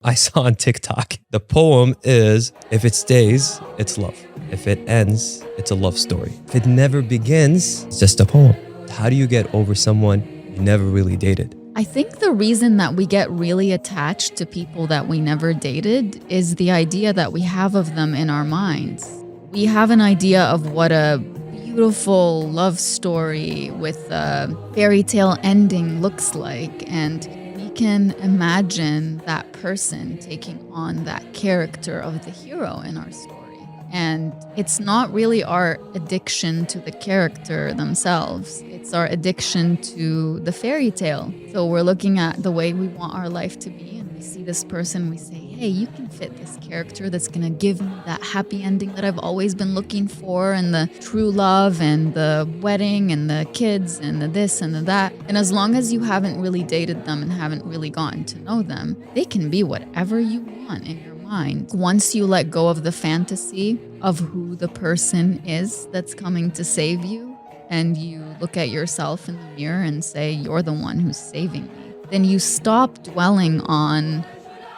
I saw on TikTok. The poem is, if it stays, it's love. If it ends, it's a love story. If it never begins, it's just a poem. How do you get over someone you never really dated? I think the reason that we get really attached to people that we never dated is the idea that we have of them in our minds. We have an idea of what a beautiful love story with a fairy tale ending looks like, and we can imagine that person taking on that character of the hero in our story. And it's not really our addiction to the character themselves. It's our addiction to the fairy tale. So we're looking at the way we want our life to be, and we see this person, we say, hey, you can fit this character that's going to give me that happy ending that I've always been looking for, and the true love and the wedding and the kids and the this and the that. And as long as you haven't really dated them and haven't really gotten to know them, they can be whatever you want in your mind. Once you let go of the fantasy of who the person is that's coming to save you, and you look at yourself in the mirror and say, you're the one who's saving me, then you stop dwelling on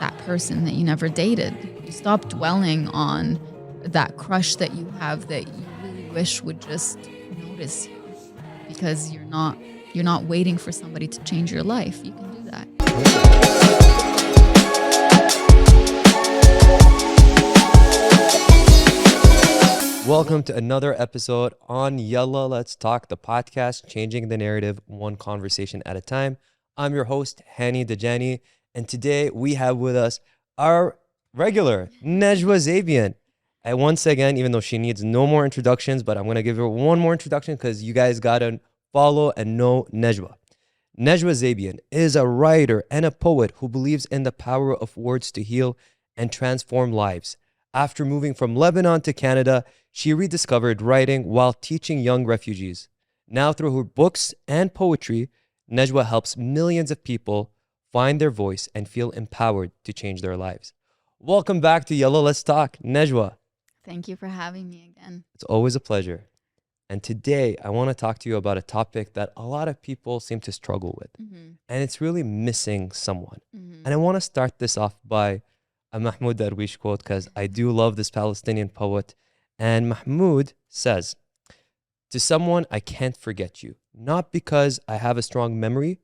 that person that you never dated. You stop dwelling on that crush that you have that you really wish would just notice you, because you're not waiting for somebody to change your life. You can do that. Welcome to another episode on Yalla Let's Talk, the podcast changing the narrative one conversation at a time. I'm your host, Hani Dajani, and today we have with us our regular Najwa Zebian. And once again, even though she needs no more introductions, but I'm going to give her one more introduction because you guys got to follow and know Najwa. Najwa Zebian is a writer and a poet who believes in the power of words to heal and transform lives. After moving from Lebanon to Canada, she rediscovered writing while teaching young refugees. Now, through her books and poetry, Najwa helps millions of people find their voice and feel empowered to change their lives. Welcome back to Yalla Let's Talk, Najwa. Thank you for having me again. It's always a pleasure. And today, I want to talk to you about a topic that a lot of people seem to struggle with. And it's really missing someone. And I want to start this off by a Mahmoud Darwish quote, because I do love this Palestinian poet. And Mahmoud says, to someone, I can't forget you, not because I have a strong memory,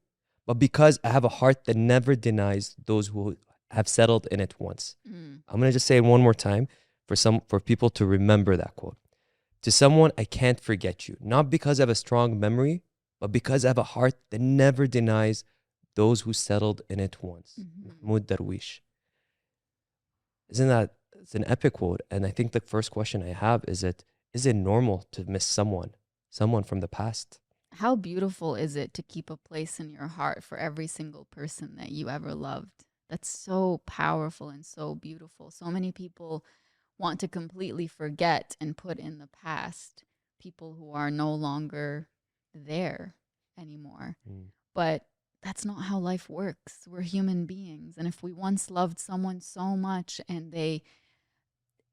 but because I have a heart that never denies those who have settled in it once. I'm going to just say it one more time for people to remember that quote. To someone, I can't forget you, not because I have a strong memory, but because I have a heart that never denies those who settled in it once. Mahmoud Darwish. Isn't that, it's an epic quote? And I think the first question I have is it normal to miss someone from the past? How beautiful is it to keep a place in your heart for every single person that you ever loved? That's so powerful and so beautiful. So many people want to completely forget and put in the past people who are no longer there anymore. But that's not how life works. We're human beings. And if we once loved someone so much and they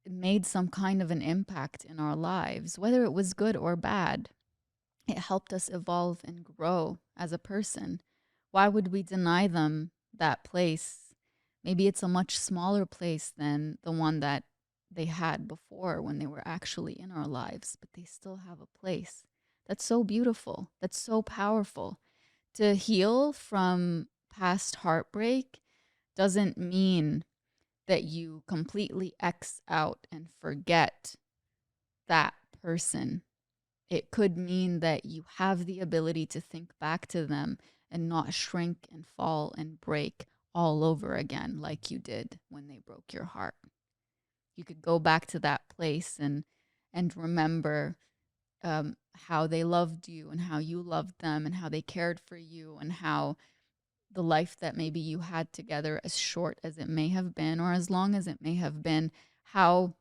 made some kind of an impact in our lives, whether it was good or bad, it helped us evolve and grow as a person. Why would we deny them that place? Maybe it's a much smaller place than the one that they had before when they were actually in our lives, but they still have a place. That's so beautiful. That's so powerful. To heal from past heartbreak doesn't mean that you completely X out and forget that person. It could mean that you have the ability to think back to them and not shrink and fall and break all over again like you did when they broke your heart. You could go back to that place and remember how they loved you and how you loved them and how they cared for you, and how the life that maybe you had together, as short as it may have been or as long as it may have been, how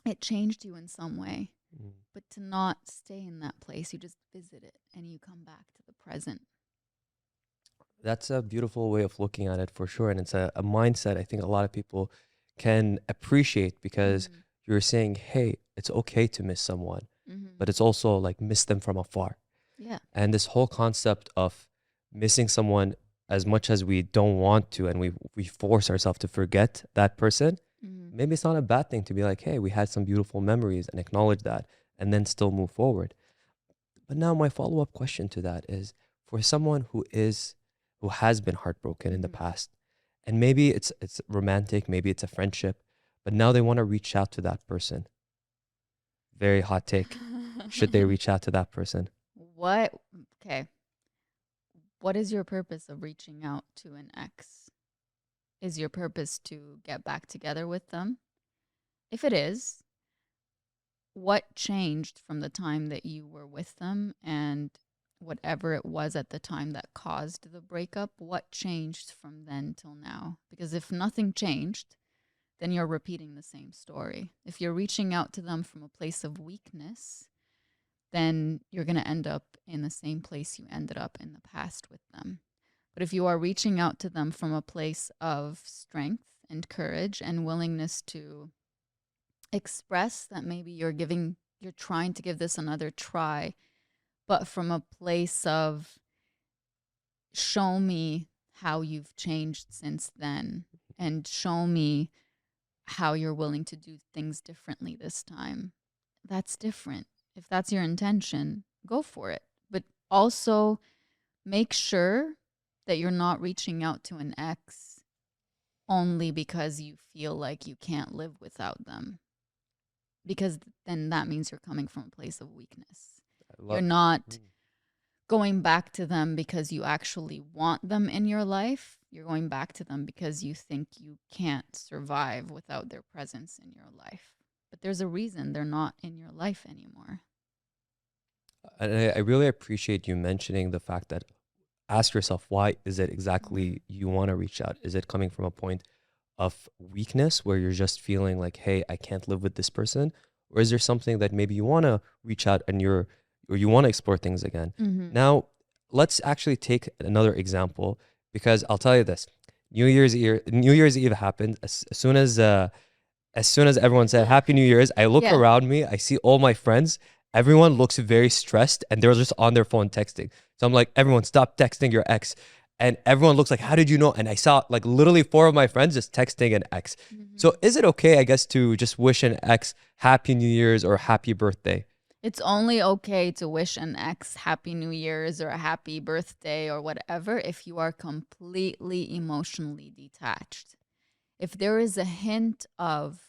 it changed you in some way. But to not stay in that place, you just visit it and you come back to the present. That's a beautiful way of looking at it, for sure. And it's a mindset I think a lot of people can appreciate, because you're saying, hey, it's okay to miss someone, but it's also like miss them from afar. Yeah. And this whole concept of missing someone as much as we don't want to, and we force ourselves to forget that person, maybe it's not a bad thing to be like, hey, we had some beautiful memories and acknowledge that and then still move forward. But now my follow-up question to that is, for someone who has been heartbroken in the past, and maybe it's romantic, maybe it's a friendship, but now they want to reach out to that person. Very hot take. Should they reach out to that person? What? Okay. What is your purpose of reaching out to an ex? Is your purpose to get back together with them? If it is, what changed from the time that you were with them and whatever it was at the time that caused the breakup? What changed from then till now? Because if nothing changed, then you're repeating the same story. If you're reaching out to them from a place of weakness, then you're going to end up in the same place you ended up in the past with them. But if you are reaching out to them from a place of strength and courage and willingness to express that maybe you're trying to give this another try, but from a place of show me how you've changed since then and show me how you're willing to do things differently this time. That's different. If that's your intention, go for it. But also make sure that you're not reaching out to an ex only because you feel like you can't live without them. Because then that means you're coming from a place of weakness. You're not going back to them because you actually want them in your life. You're going back to them because you think you can't survive without their presence in your life. But there's a reason they're not in your life anymore. And I really appreciate you mentioning the fact that ask yourself, why is it exactly you want to reach out? Is it coming from a point of weakness where you're just feeling like, hey, I can't live with this person? Or is there something that maybe you want to reach out and or you want to explore things again? Now, let's actually take another example, because I'll tell you this. New Year's Eve happened. As soon as everyone said Happy New Year's, I look around me, I see all my friends. Everyone looks very stressed and they're just on their phone texting. So I'm like, everyone stop texting your ex. And everyone looks like, how did you know? And I saw like literally 4 of my friends just texting an ex. So is it okay, I guess, to just wish an ex Happy New Year's or happy birthday? It's only okay to wish an ex Happy New Year's or a happy birthday or whatever if you are completely emotionally detached. If there is a hint of,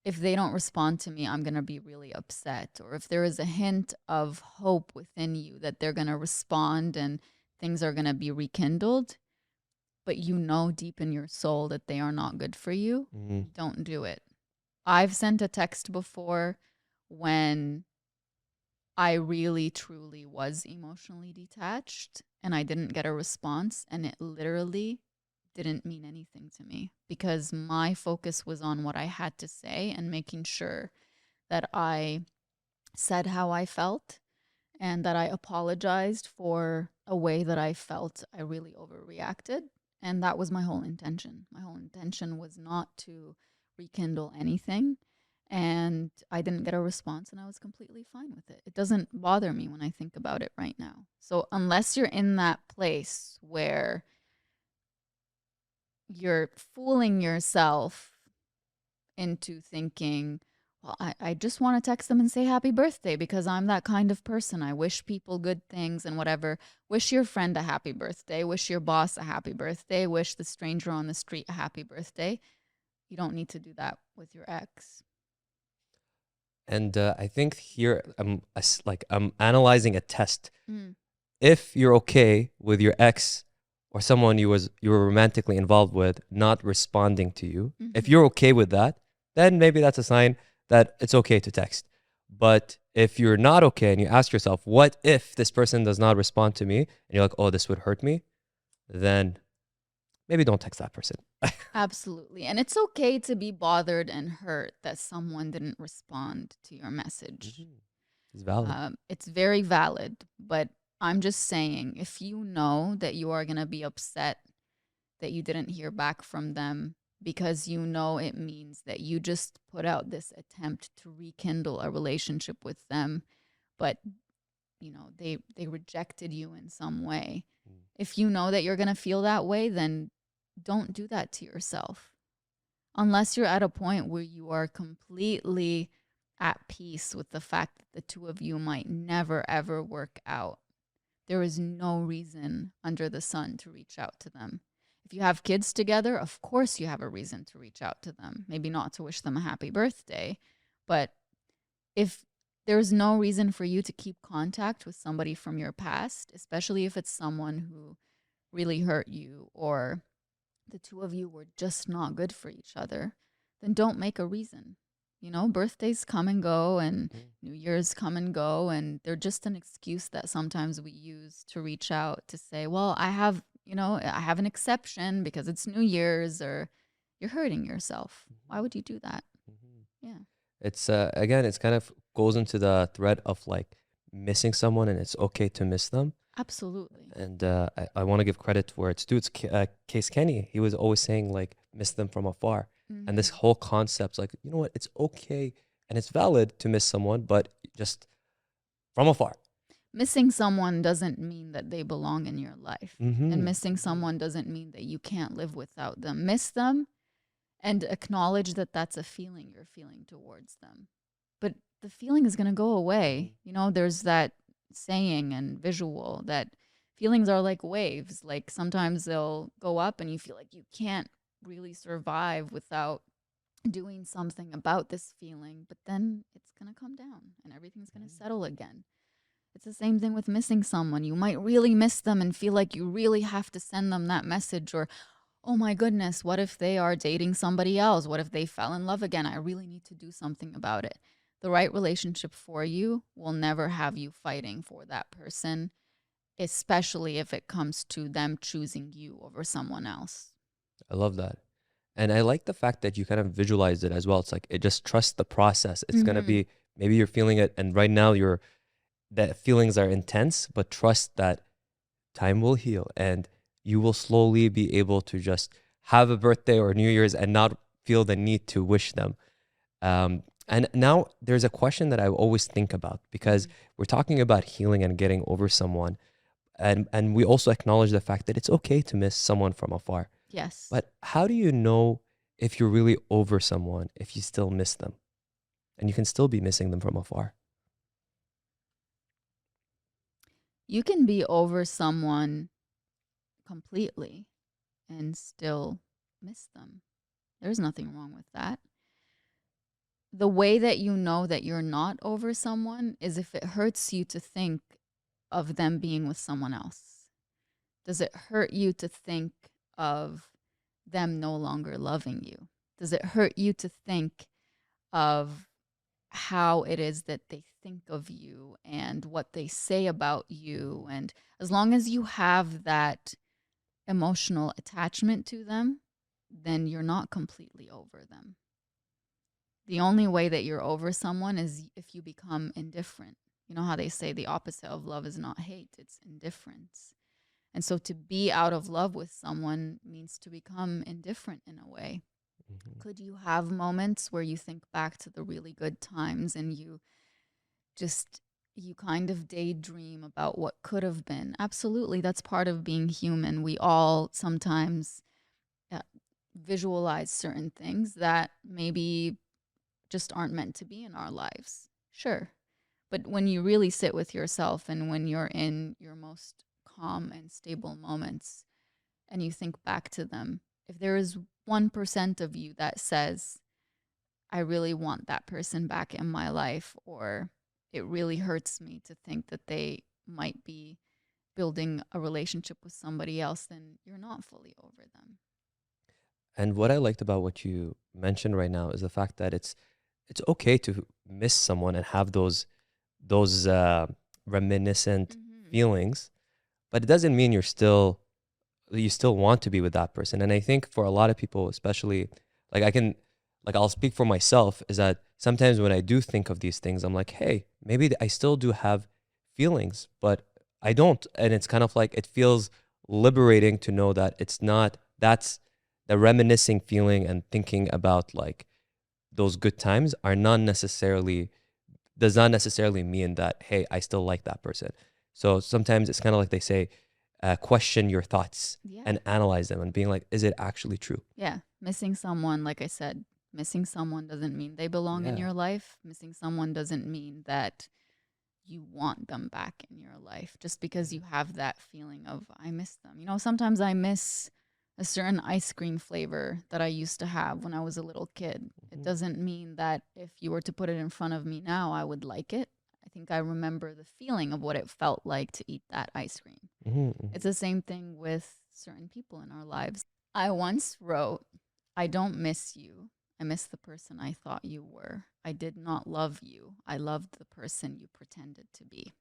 if they don't respond to me, I'm going to be really upset. Or if there is a hint of hope within you that they're going to respond and things are going to be rekindled, but you know deep in your soul that they are not good for you, don't do it. I've sent a text before when I really, truly was emotionally detached and I didn't get a response, and it literally didn't mean anything to me because my focus was on what I had to say and making sure that I said how I felt and that I apologized for a way that I felt I really overreacted. And that was my whole intention. My whole intention was not to rekindle anything. And I didn't get a response and I was completely fine with it. It doesn't bother me when I think about it right now. So unless you're in that place where you're fooling yourself into thinking, well, I just want to text them and say happy birthday because I'm that kind of person. I wish people good things and whatever. Wish your friend a happy birthday. Wish your boss a happy birthday. Wish the stranger on the street a happy birthday. You don't need to do that with your ex. And I think here I'm analyzing a test. If you're okay with your ex or someone you were romantically involved with not responding to you, if you're okay with that, then maybe that's a sign that it's okay to text. But if you're not okay and you ask yourself, what if this person does not respond to me, and you're like, oh, this would hurt me, then maybe don't text that person. Absolutely. And it's okay to be bothered and hurt that someone didn't respond to your message. It's valid. It's very valid. But I'm just saying, if you know that you are going to be upset that you didn't hear back from them because you know it means that you just put out this attempt to rekindle a relationship with them, but you know they rejected you in some way, If you know that you're going to feel that way, then don't do that to yourself. Unless you're at a point where you are completely at peace with the fact that the two of you might never, ever work out. There is no reason under the sun to reach out to them. If you have kids together, of course you have a reason to reach out to them. Maybe not to wish them a happy birthday, but if there's no reason for you to keep contact with somebody from your past, especially if it's someone who really hurt you or the two of you were just not good for each other, then don't make a reason. You know, birthdays come and go and New Year's come and go, and they're just an excuse that sometimes we use to reach out to say, well, I have an exception because it's New Year's, or you're hurting yourself. Why would you do that? Yeah. It's again, it's kind of goes into the thread of like missing someone, and it's okay to miss them. Absolutely. And I want to give credit where it's due. It's Case Kenny. He was always saying like miss them from afar. And this whole concept's like, you know what? It's okay and it's valid to miss someone, but just from afar. Missing someone doesn't mean that they belong in your life. And missing someone doesn't mean that you can't live without them. Miss them and acknowledge that that's a feeling you're feeling towards them. But the feeling is going to go away. You know, there's that saying and visual that feelings are like waves. Like sometimes they'll go up and you feel like you can't really survive without doing something about this feeling, but then it's going to come down and everything's going to settle again. It's the same thing with missing someone. You might really miss them and feel like you really have to send them that message, or oh my goodness, what if they are dating somebody else? What if they fell in love again? I really need to do something about it. The right relationship for you will never have you fighting for that person, especially if it comes to them choosing you over someone else. I love that. And I like the fact that you kind of visualize it as well. It's like, it just trusts the process. It's going to be, maybe you're feeling it, and right now that feelings are intense, but trust that time will heal and you will slowly be able to just have a birthday or New Year's and not feel the need to wish them. And now there's a question that I always think about, because we're talking about healing and getting over someone. And we also acknowledge the fact that it's okay to miss someone from afar. Yes. But how do you know if you're really over someone if you still miss them? And you can still be missing them from afar. You can be over someone completely and still miss them. There's nothing wrong with that. The way that you know that you're not over someone is if it hurts you to think of them being with someone else. Does it hurt you to think of them no longer loving you? Does it hurt you to think of how it is that they think of you and what they say about you? And as long as you have that emotional attachment to them, then you're not completely over them. The only way that you're over someone is if you become indifferent. You know how they say the opposite of love is not hate, it's indifference. And so to be out of love with someone means to become indifferent in a way. Could you have moments where you think back to the really good times and you kind of daydream about what could have been? Absolutely, that's part of being human. We all sometimes visualize certain things that maybe just aren't meant to be in our lives. Sure. But when you really sit with yourself and when you're in your most calm and stable moments and you think back to them, if there is 1% of you that says, I really want that person back in my life, or it really hurts me to think that they might be building a relationship with somebody else, then you're not fully over them. And what I liked about what you mentioned right now is the fact that it's okay to miss someone and have those reminiscent feelings, but it doesn't mean you still want to be with that person. And I think for a lot of people, especially I'll speak for myself, is that sometimes when I do think of these things, I'm like, hey, maybe I still do have feelings, but I don't. And it's kind of like, it feels liberating to know that that's the reminiscing feeling and thinking about like those good times does not necessarily mean that, hey, I still like that person. So sometimes it's kind of like they say, question your thoughts Yeah. and analyze them and being like, is it actually true? Yeah. Missing someone, like I said, missing someone doesn't mean they belong in Yeah. your life. Missing someone doesn't mean that you want them back in your life just because you have that feeling of, I miss them. You know, sometimes I miss a certain ice cream flavor that I used to have when I was a little kid. It Mhm. doesn't mean that if you were to put it in front of me now, I would like it. I think I remember the feeling of what it felt like to eat that ice cream. Mhm, mhm. It's the same thing with certain people in our lives. I once wrote, I don't miss you. I miss the person I thought you were. I did not love you. I loved the person you pretended to be.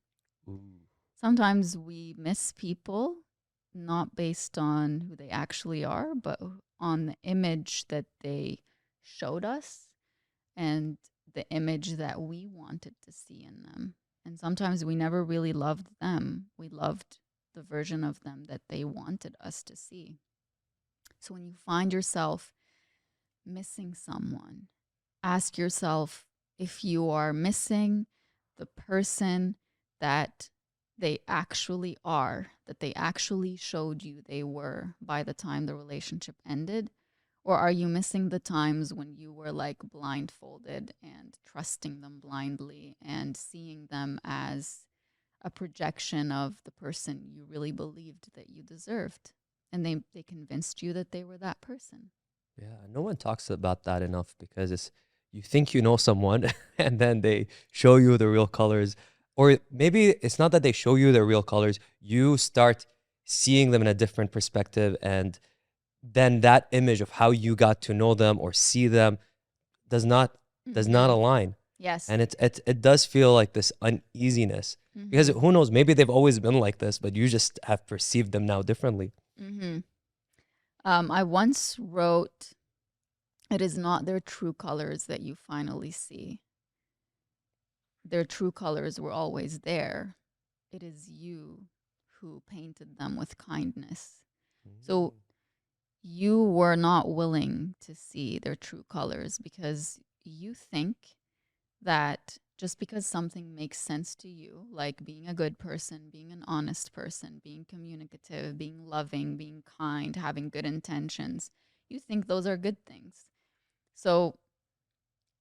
Ooh. Sometimes we miss people not based on who they actually are, but on the image that they showed us and the image that we wanted to see in them. And sometimes we never really loved them. We loved the version of them that they wanted us to see. So when you find yourself missing someone, ask yourself if you are missing the person that they actually are, that they actually showed you they were by the time the relationship ended. Or are you missing the times when you were like blindfolded and trusting them blindly and seeing them as a projection of the person you really believed that you deserved? And they convinced you that they were that person. Yeah, no one talks about that enough because it's you think you know someone and then they show you the real colors. Or maybe it's not that they show you the real colors, you start seeing them in a different perspective, and then that image of how you got to know them or see them does not Mm-hmm. align. Yes. And it does feel like this uneasiness because Mm-hmm. who knows, maybe they've always been like this, but you just have perceived them now differently. Mm-hmm. I once wrote, it is not their true colors that you finally see. Their true colors were always there. It is you who painted them with kindness. So Mm. you were not willing to see their true colors because you think that just because something makes sense to you, like being a good person, being an honest person, being communicative, being loving, being kind, having good intentions, you think those are good things. So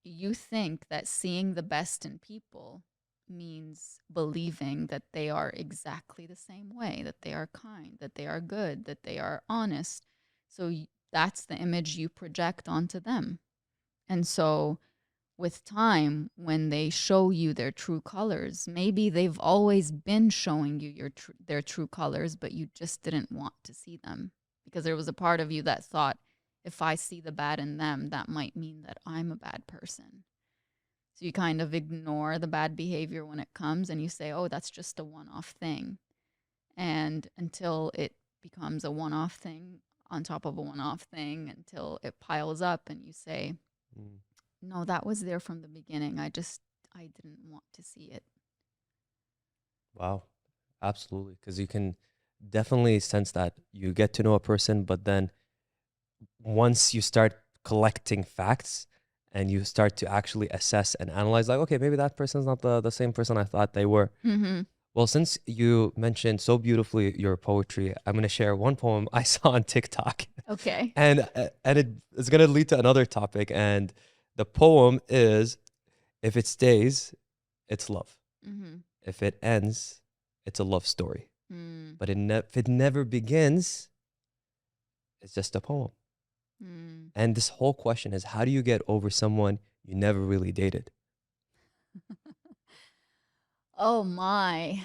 you think that seeing the best in people means believing that they are exactly the same way, that they are kind, that they are good, that they are honest. So that's the image you project onto them. And so with time, when they show you their true colors, maybe they've always been showing you their true colors, but you just didn't want to see them because there was a part of you that thought, if I see the bad in them, that might mean that I'm a bad person. So you kind of ignore the bad behavior when it comes and you say, oh, that's just a one off thing. And until it becomes a one off thing on top of a one off thing, until it piles up and you say, Mm. no, that was there from the beginning. I didn't want to see it. Wow. Absolutely. Because you can definitely sense that you get to know a person, but then once you start collecting facts and you start to actually assess and analyze, like, okay, maybe that person's not the same person I thought they were. Mm-hmm. Well, since you mentioned so beautifully your poetry, I'm going to share one poem I saw on TikTok. Okay. And it is going to lead to another topic. And the poem is, if it stays, it's love. Mm-hmm. If it ends, it's a love story. Mm. But if it never begins, it's just a poem. Mm. And this whole question is, how do you get over someone you never really dated? Oh my.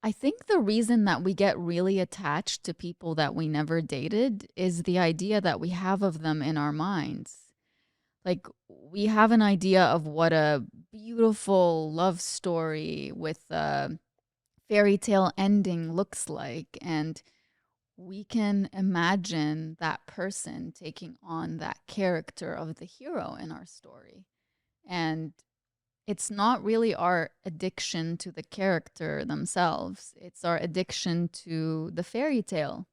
I think the reason that we get really attached to people that we never dated is the idea that we have of them in our minds. Like, we have an idea of what a beautiful love story with a fairy tale ending looks like. And we can imagine that person taking on that character of the hero in our story. And it's not really our addiction to the character themselves, it's our addiction to the fairy tale.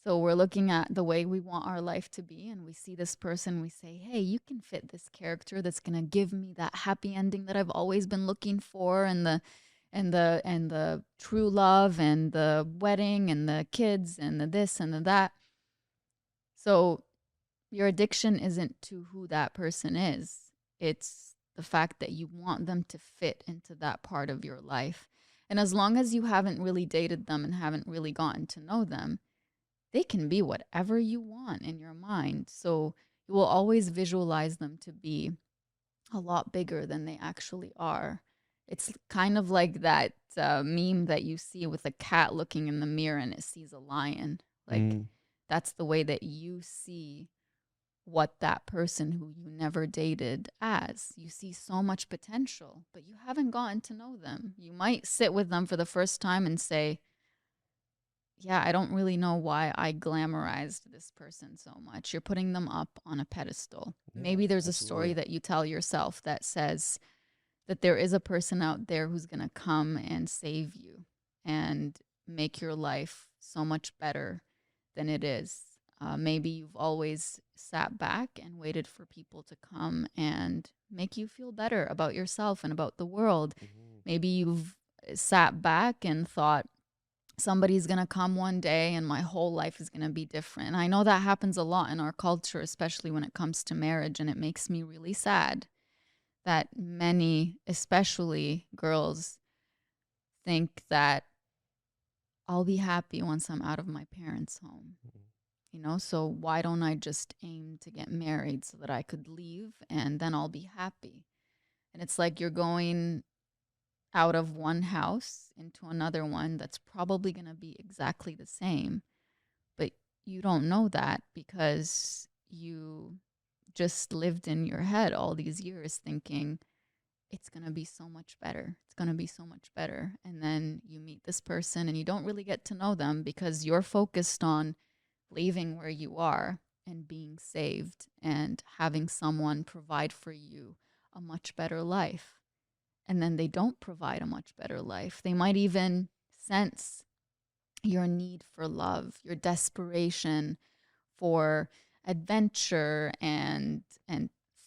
So we're looking at the way we want our life to be, and we see this person, we say, hey, you can fit this character that's going to give me that happy ending that I've always been looking for, and the true love and the wedding and the kids and the this and the that. So your addiction isn't to who that person is. It's the fact that you want them to fit into that part of your life. And as long as you haven't really dated them and haven't really gotten to know them, they can be whatever you want in your mind. So you will always visualize them to be a lot bigger than they actually are. It's kind of like that meme that you see with a cat looking in the mirror and it sees a lion. Like, Mm. that's the way that you see what that person who you never dated as. You see so much potential, but you haven't gotten to know them. You might sit with them for the first time and say, yeah, I don't really know why I glamorized this person so much. You're putting them up on a pedestal. Yeah, Maybe there's a story absolutely. that you tell yourself that says that there is a person out there who's going to come and save you and make your life so much better than it is. Maybe you've always sat back and waited for people to come and make you feel better about yourself and about the world. Mhm. Maybe you've sat back and thought, somebody's going to come one day and my whole life is going to be different. And I know that happens a lot in our culture, especially when it comes to marriage. And it makes me really sad that many, especially girls, think that I'll be happy once I'm out of my parents' home. You know, so why don't I just aim to get married so that I could leave and then I'll be happy? And it's like you're going out of one house into another one that's probably going to be exactly the same. But you don't know that because you just lived in your head all these years thinking it's going to be so much better. It's going to be so much better. And then you meet this person and you don't really get to know them because you're focused on leaving where you are and being saved and having someone provide for you a much better life. And then they don't provide a much better life. They might even sense your need for love, your desperation for adventure and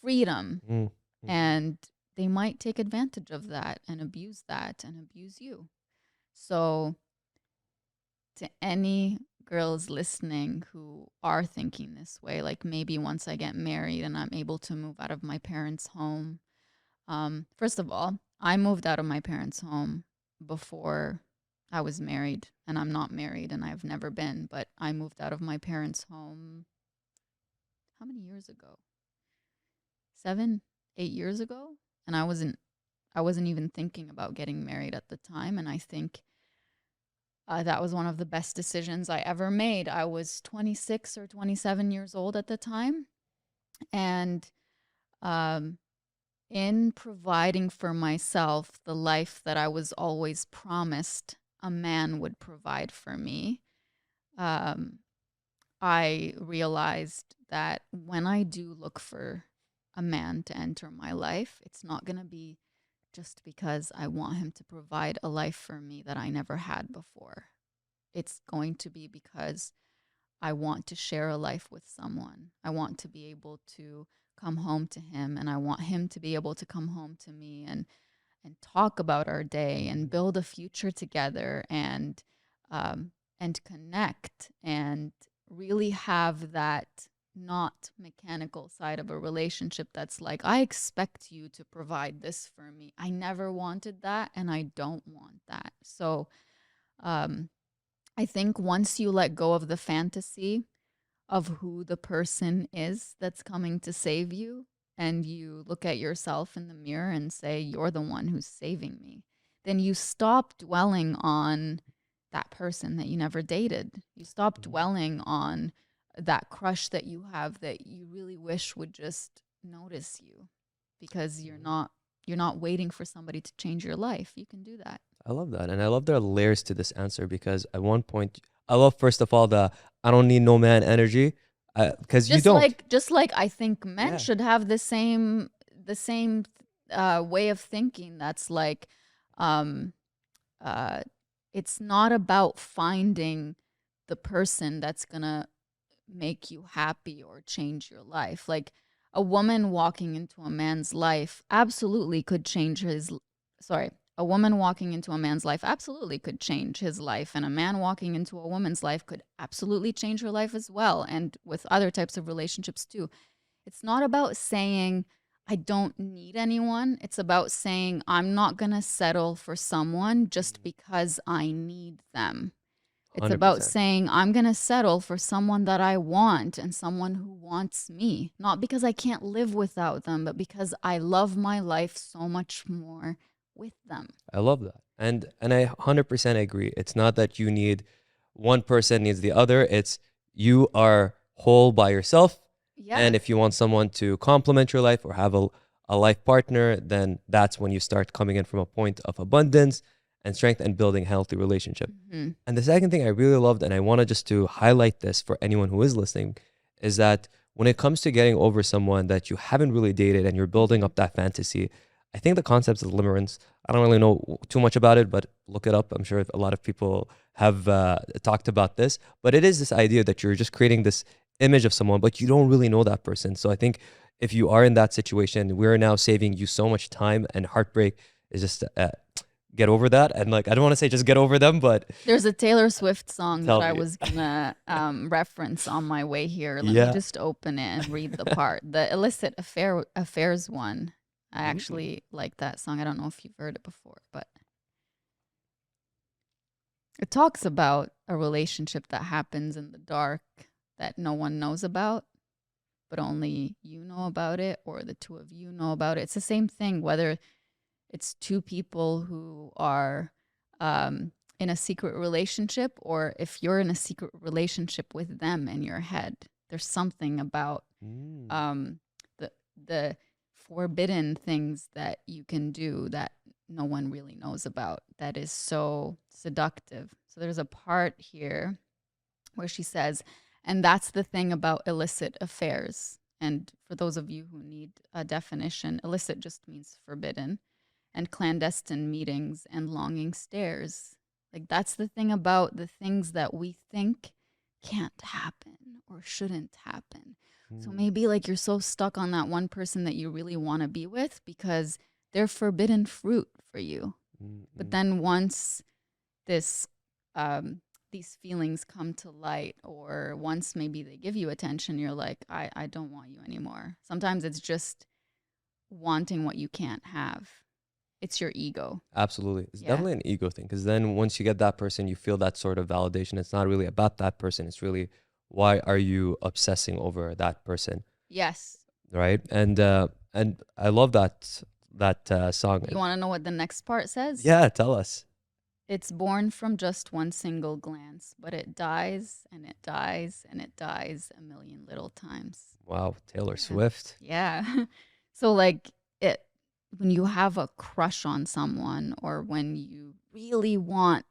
freedom, Mm. Mhm. and they might take advantage of that and abuse you. So to any girls listening who are thinking this way, like maybe once I get married and I'm able to move out of my parents' home. First of all, I moved out of my parents' home before I was married, and I'm not married and I've never been, but I moved out of my parents' home how many years ago? 7, 8 years ago, and I wasn't even thinking about getting married at the time, and I think that was one of the best decisions I ever made. I was 26 or 27 years old at the time, and um, in providing for myself the life that I was always promised a man would provide for me, um, I realized that when I do look for a man to enter my life, it's not going to be just because I want him to provide a life for me that I never had before. It's going to be because I want to share a life with someone. I want to be able to come home to him, and I want him to be able to come home to me and talk about our day and Mhm. build a future together um, and connect and really have that not mechanical side of a relationship that's like, I expect you to provide this for me. I never wanted that and I don't want that. So um, I think once you let go of the fantasy of who the person is that's coming to save you, and you look at yourself in the mirror and say, you're the one who's saving me, then you stop dwelling on that person that you never dated. You stop Mhm. dwelling on that crush that you have that you really wish would just notice you because Mhm. you're not waiting for somebody to change your life. You can do that. I love that. And I love there are layers to this answer because at one point, I love, first of all, the I don't need no man energy because you don't. Just like I think men Yeah. should have the same way of thinking. That's like, um, uh, it's not about finding the person that's gonna make you happy or change your life. Like a woman walking into a man's life absolutely could change his sorry, a woman walking into a man's life absolutely could change his life, and a man walking into a woman's life could absolutely change her life as well, and with other types of relationships too. It's not about saying I don't need anyone. It's about saying I'm not going to settle for someone just because I need them. It's about 100%. saying I'm going to settle for someone that I want and someone who wants me, not because I can't live without them, but because I love my life so much more with them. I love that. And I 100% agree. It's not that you need one person needs the other. It's you are whole by yourself. And Yes. if you want someone to complement your life or have a life partner, then that's when you start coming in from a point of abundance and strength and building a healthy relationship. Mm-hmm. And the second thing I really loved, and I want to just to highlight this for anyone who is listening, is that when it comes to getting over someone that you haven't really dated and you're building up that fantasy, I think the concept of limerence, I don't really know too much about it, but look it up. I'm sure a lot of people have talked about this. But it is this idea that you're just creating this image of someone, but you don't really know that person. So I think if you are in that situation, we're now saving you so much time and heartbreak is just get over that. And like, I don't want to say just get over them, but There's a Taylor Swift song that tell I me. was gonna reference on my way here. Let me Yeah. just open it and read the part. The affairs one. I actually like that song. I don't know if you've heard it before, but it talks about a relationship that happens in the dark that no one knows about, but only you know about it or the two of you know about it. It's the same thing, whether it's two people who are in a secret relationship or if you're in a secret relationship with them in your head. There's something about Mm. um, the forbidden things that you can do that no one really knows about that is so seductive. So there's a part here where she says, and that's the thing about illicit affairs. And for those of you who need a definition, illicit just means forbidden, and clandestine meetings and longing stares. Like that's the thing about the things that we think can't happen or shouldn't happen. So Mm. maybe like you're so stuck on that one person that you really want to be with because they're forbidden fruit for you. Mm. But Mm. then once this these feelings come to light, or once maybe they give you attention, you're like, I don't want you anymore. Sometimes it's just wanting what you can't have. It's your ego. Absolutely. It's Yeah. definitely an ego thing because then once you get that person, you feel that sort of validation. It's not really about that person. It's really why are you obsessing over that person, Yes. right? And I love that song. You want to know what the next part says? Yeah, tell us. It's born from just one single glance, but it dies and it dies and it dies a million little times. Wow, Taylor Yeah. Swift. Yeah. So like it when you have a crush on someone or when you really want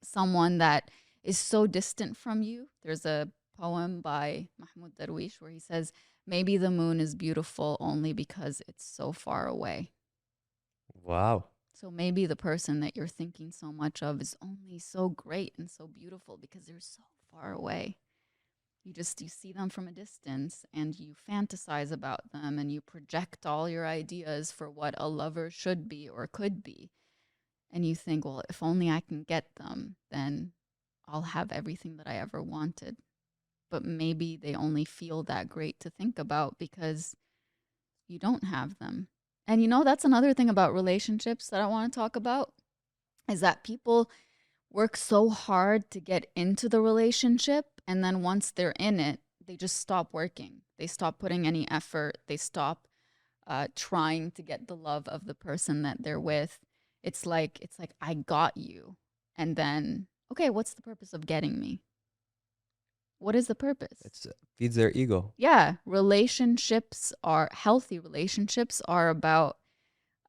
someone that is so distant from you, there's a poem by Mahmoud Darwish where he says, maybe the moon is beautiful only because it's so far away. Wow. So maybe the person that you're thinking so much of is only so great and so beautiful because they're so far away. You see them from a distance and you fantasize about them and you project all your ideas for what a lover should be or could be. And you think, well, if only I can get them, then I'll have everything that I ever wanted. But maybe they only feel that great to think about because you don't have them. And that's another thing about relationships that I want to talk about is that people work so hard to get into the relationship. And then once they're in it, they just stop working. They stop putting any effort. They stop trying to get the love of the person that they're with. It's like I got you. And then, okay, what's the purpose of getting me? What is the purpose? It's feeds their ego. Yeah, healthy relationships are about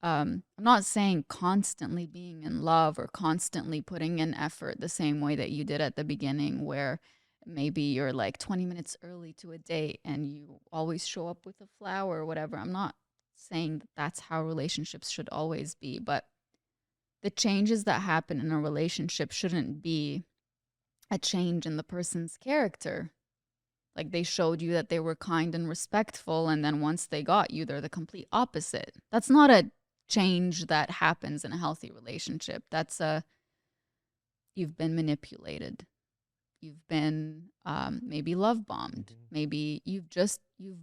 I'm not saying constantly being in love or constantly putting in effort the same way that you did at the beginning, where maybe you're like 20 minutes early to a date and you always show up with a flower or whatever. I'm not saying that that's how relationships should always be, but the changes that happen in a relationship shouldn't be a change in the person's character. Like they showed you that they were kind and respectful, and then once they got you, they're the complete opposite. That's not a change that happens in a healthy relationship. That's a, you've been manipulated. You've been maybe love bombed. Maybe you've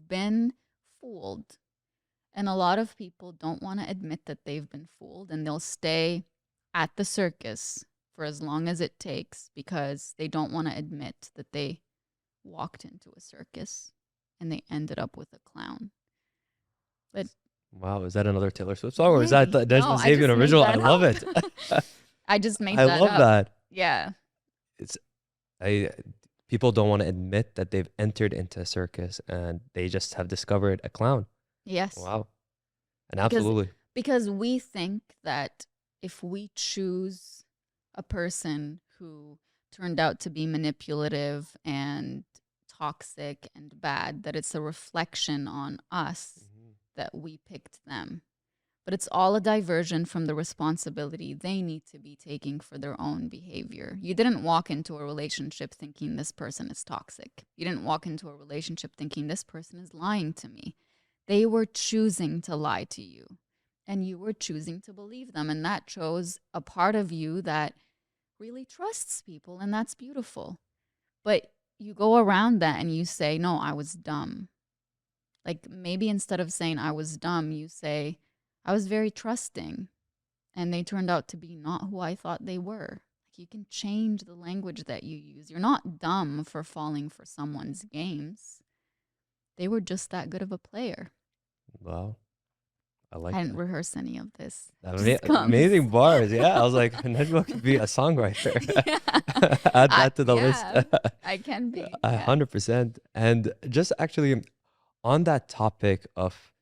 been fooled. And a lot of people don't want to admit that they've been fooled, and they'll stay at the circus for as long as it takes because they don't want to admit that they walked into a circus and they ended up with a clown. But Wow, is that another Taylor Swift song or is that maybe. the No, Najwa I just Zebian made original? I that love up. it. I just made I that love up. that. Yeah. It's I people don't want to admit that they've entered into a circus and they just have discovered a clown. Yes. Wow. And Because absolutely. because we think that if we choose a person who turned out to be manipulative and toxic and bad, that it's a reflection on us that we picked them. But it's all a diversion from the responsibility they need to be taking for their own behavior. You didn't walk into a relationship thinking this person is toxic. You didn't walk into a relationship thinking this person is lying to me. They were choosing to lie to you, and you were choosing to believe them. And that shows a part of you that really trusts people, and that's beautiful. But you go around that and you say, no, I was dumb. Like maybe instead of saying I was dumb, you say, I was very trusting and they turned out to be not who I thought they were. Like you can change the language that you use. You're not dumb for falling for someone's games. They were just that good of a player. Wow. I like I didn't that. rehearse any of this. It just comes. Amazing bars. Yeah. I was like, Najwa could be a songwriter. Yeah. Add that to the list. Yeah, I can be. A Yeah. 100%. And just actually on that topic of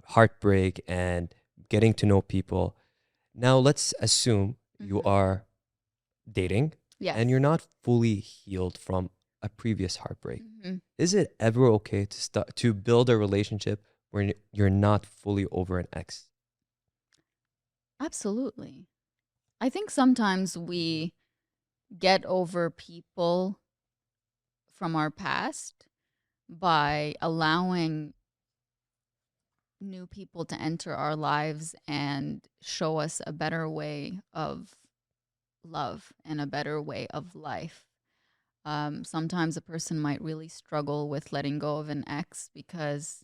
heartbreak and getting to know people. Now let's assume you Mhm. are dating Yes. and you're not fully healed from a previous heartbreak. Mhm. Is it ever okay to build a relationship where you're not fully over an ex? Absolutely. I think sometimes we get over people from our past by allowing new people to enter our lives and show us a better way of love and a better way of life. Sometimes a person might really struggle with letting go of an ex because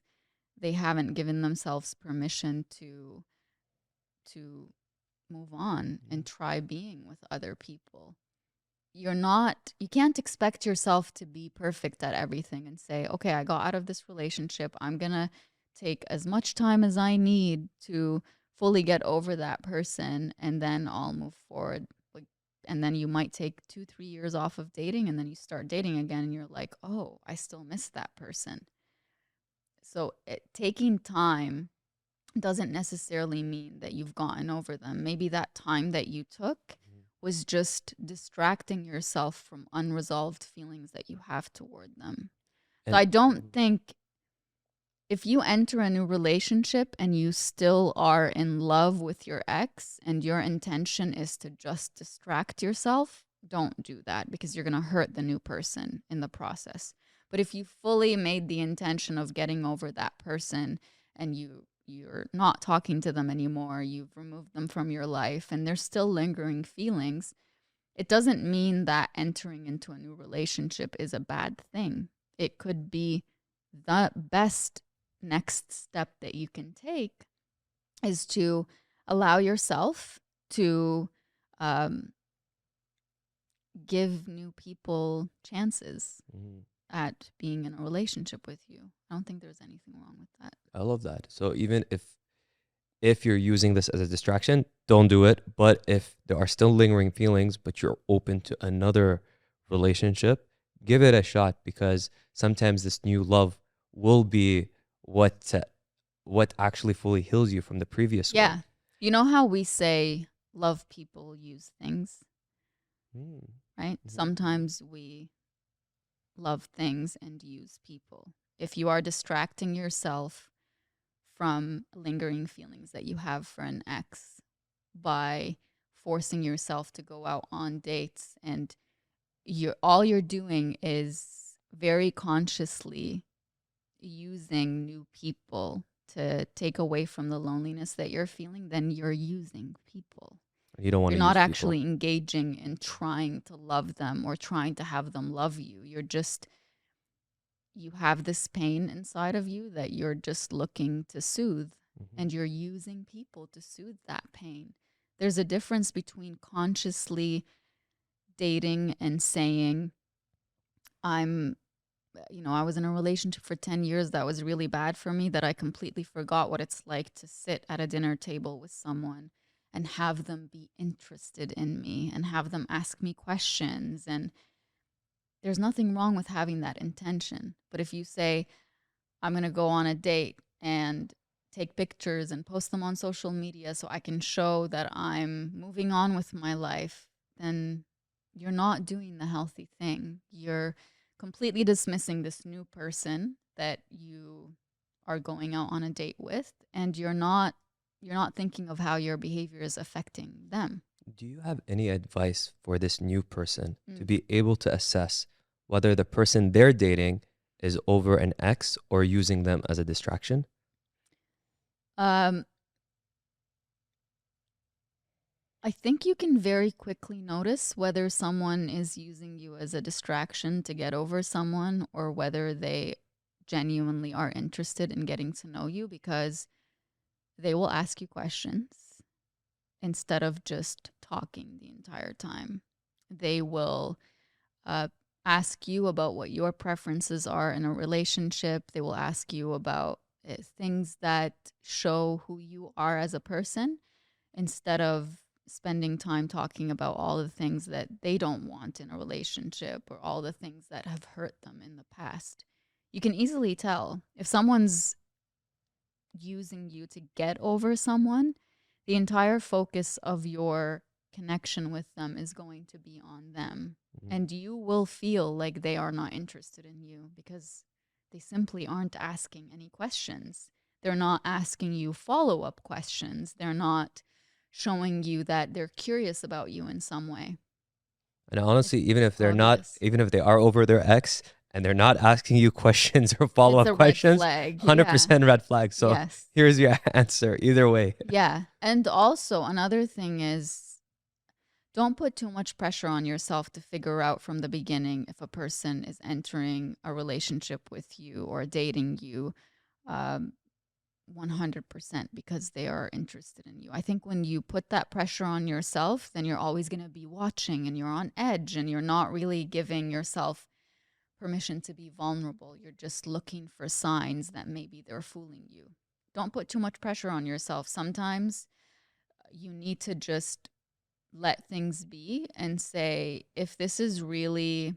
they haven't given themselves permission to move on and try being with other people. You can't expect yourself to be perfect at everything and say, okay, I got out of this relationship. I'm going to take as much time as I need to fully get over that person and then I'll move forward. Like, and then you might take 2, 3 years off of dating and then you start dating again and you're like, oh, I still miss that person. So taking time doesn't necessarily mean that you've gotten over them. Maybe that time that you took was just distracting yourself from unresolved feelings that you have toward them. So And I don't think if you enter a new relationship and you still are in love with your ex and your intention is to just distract yourself, don't do that because you're going to hurt the new person in the process. But if you fully made the intention of getting over that person and you're not talking to them anymore, you've removed them from your life and there's still lingering feelings, it doesn't mean that entering into a new relationship is a bad thing. It could be the best next step that you can take is to allow yourself to um, give new people chances at being in a relationship with you. I don't think there's anything wrong with that. I love that. So even if you're using this as a distraction, don't do it. But if there are still lingering feelings, but you're open to another relationship, give it a shot because sometimes this new love will be what what actually fully heals you from the previous one. Yeah. You know how we say love people, use things, Mm. right? Mhm. Sometimes we love things and use people. If you are distracting yourself from lingering feelings that you have for an ex by forcing yourself to go out on dates, and all you're doing is very consciously using new people to take away from the loneliness that you're feeling, then you're using people. You don't want You're to not use people. actually engaging in trying to love them or trying to have them love you. You have this pain inside of you that you're just looking to soothe, Mhm. and you're using people to soothe that pain. There's a difference between consciously dating and saying, I was in a relationship for 10 years that was really bad for me, that I completely forgot what it's like to sit at a dinner table with someone and have them be interested in me and have them ask me questions. And there's nothing wrong with having that intention. But if you say, I'm going to go on a date and take pictures and post them on social media so I can show that I'm moving on with my life, then you're not doing the healthy thing. You're completely dismissing this new person that you are going out on a date with, and you're not thinking of how your behavior is affecting them. Do you have any advice for this new person to Mm. be able to assess whether the person they're dating is over an ex or using them as a distraction? Um, I think you can very quickly notice whether someone is using you as a distraction to get over someone or whether they genuinely are interested in getting to know you, because they will ask you questions instead of just talking the entire time. They will uh, ask you about what your preferences are in a relationship. They will ask you about things that show who you are as a person, instead of spending time talking about all the things that they don't want in a relationship or all the things that have hurt them in the past. You can easily tell if someone's using you to get over someone. The entire focus of your connection with them is going to be on them. Mhm. And you will feel like they are not interested in you because they simply aren't asking any questions. They're not asking you follow up questions. They're not showing you that they're curious about you in some way. And honestly, It's obvious. even if they are over their ex and they're not asking you questions or follow It's up a red questions, flag. Yeah. 100% red flag. So Yes. here's your answer either way. Yeah. And also, another thing is, don't put too much pressure on yourself to figure out from the beginning if a person is entering a relationship with you or dating you, um, 100% because they are interested in you. I think when you put that pressure on yourself, then you're always going to be watching and you're on edge and you're not really giving yourself permission to be vulnerable. You're just looking for signs that maybe they're fooling you. Don't put too much pressure on yourself. Sometimes you need to just let things be and say, if this is really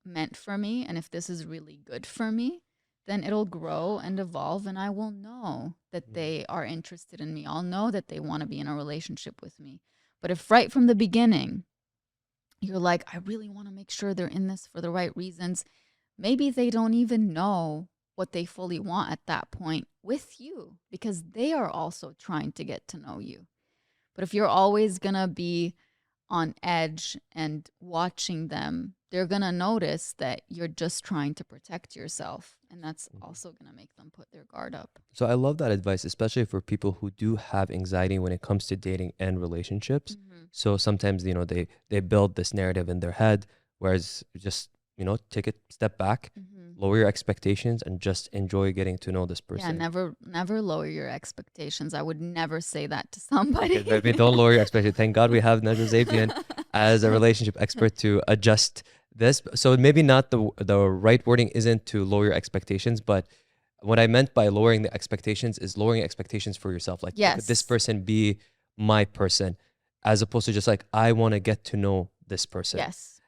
meant for me and if this is really good for me, then it'll grow and evolve, and I will know that they are interested in me. I'll know that they want to be in a relationship with me. But if right from the beginning you're like, I really want to make sure they're in this for the right reasons, maybe they don't even know what they fully want at that point with you, because they are also trying to get to know you. But if you're always going to be on edge and watching them, they're going to notice that you're just trying to protect yourself. And that's also going to make them put their guard up. So I love that advice, especially for people who do have anxiety when it comes to dating and relationships. Mm-hmm. So sometimes, they build this narrative in their head, whereas just, take a step back, Mm-hmm. lower your expectations and just enjoy getting to know this Yeah, person. never lower your expectations. I would never say that to Okay, somebody. baby, don't lower your expectations. Thank God we have Najwa Zebian as a relationship expert to adjust this. So maybe not the right wording isn't to lower your expectations, but what I meant by lowering the expectations is lowering expectations for yourself. Like, could this Yes. person be my person, as opposed to just like, I want to get to know this person. Yes.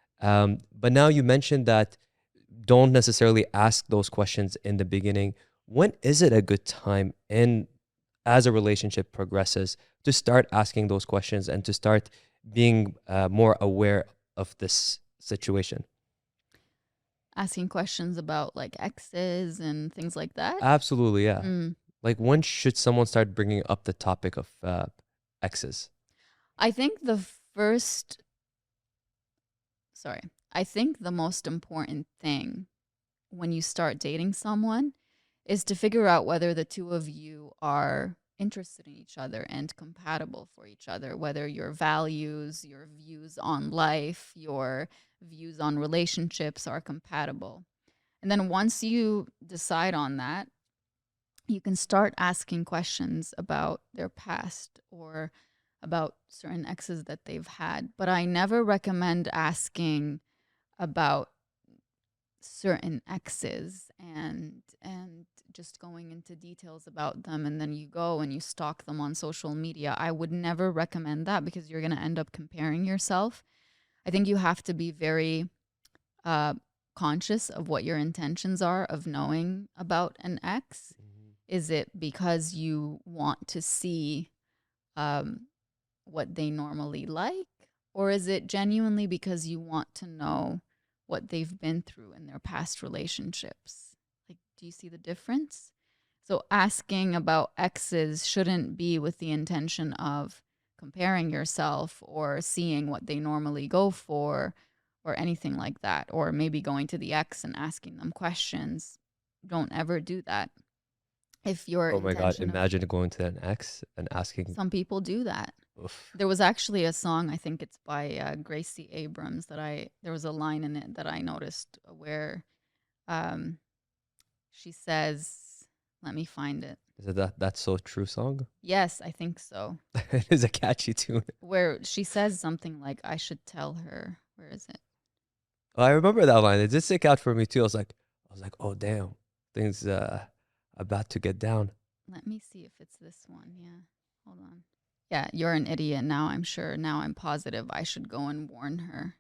But now you mentioned that don't necessarily ask those questions in the beginning. When is it a good time in as a relationship progresses to start asking those questions and to start being more aware of this situation? Asking questions about like exes and things like that. Absolutely, yeah. Mm. Like, when should someone start bringing up the topic of exes? I think first, sorry, I think the most important thing when you start dating someone is to figure out whether the two of you are interested in each other and compatible for each other, whether your values, your views on life, your views on relationships are compatible. And then once you decide on that, you can start asking questions about their past or about certain exes that they've had. But I never recommend asking about certain exes and just going into details about them, and then you go and you stalk them on social media. I would never recommend that because you're going to end up comparing yourself. I think you have to be very uh, conscious of what your intentions are of knowing about an ex. Is it because you want to see um, what they normally like? Or is it genuinely because you want to know what they've been through in their past relationships? Like, do you see the difference? So, asking about exes shouldn't be with the intention of comparing yourself or seeing what they normally go for or anything like that. Or maybe going to the ex and asking them questions. Don't ever do that. If your Oh my God, intention of imagine going to an ex and asking, some people do that. oof. There was actually a song, I think it's by Gracie Abrams, there was a line in it that I noticed where um, she says, let me find it. Is it That's So True song? Yes, I think so. It is a catchy tune. Where she says something like, I should tell her. Where is it? Oh, I remember that line. It did stick out for me too. I was like, oh damn, things about to get down. Let me see if it's this one. Yeah. Hold on. Yeah, you're an idiot now, I'm sure. Now I'm positive I should go and warn her.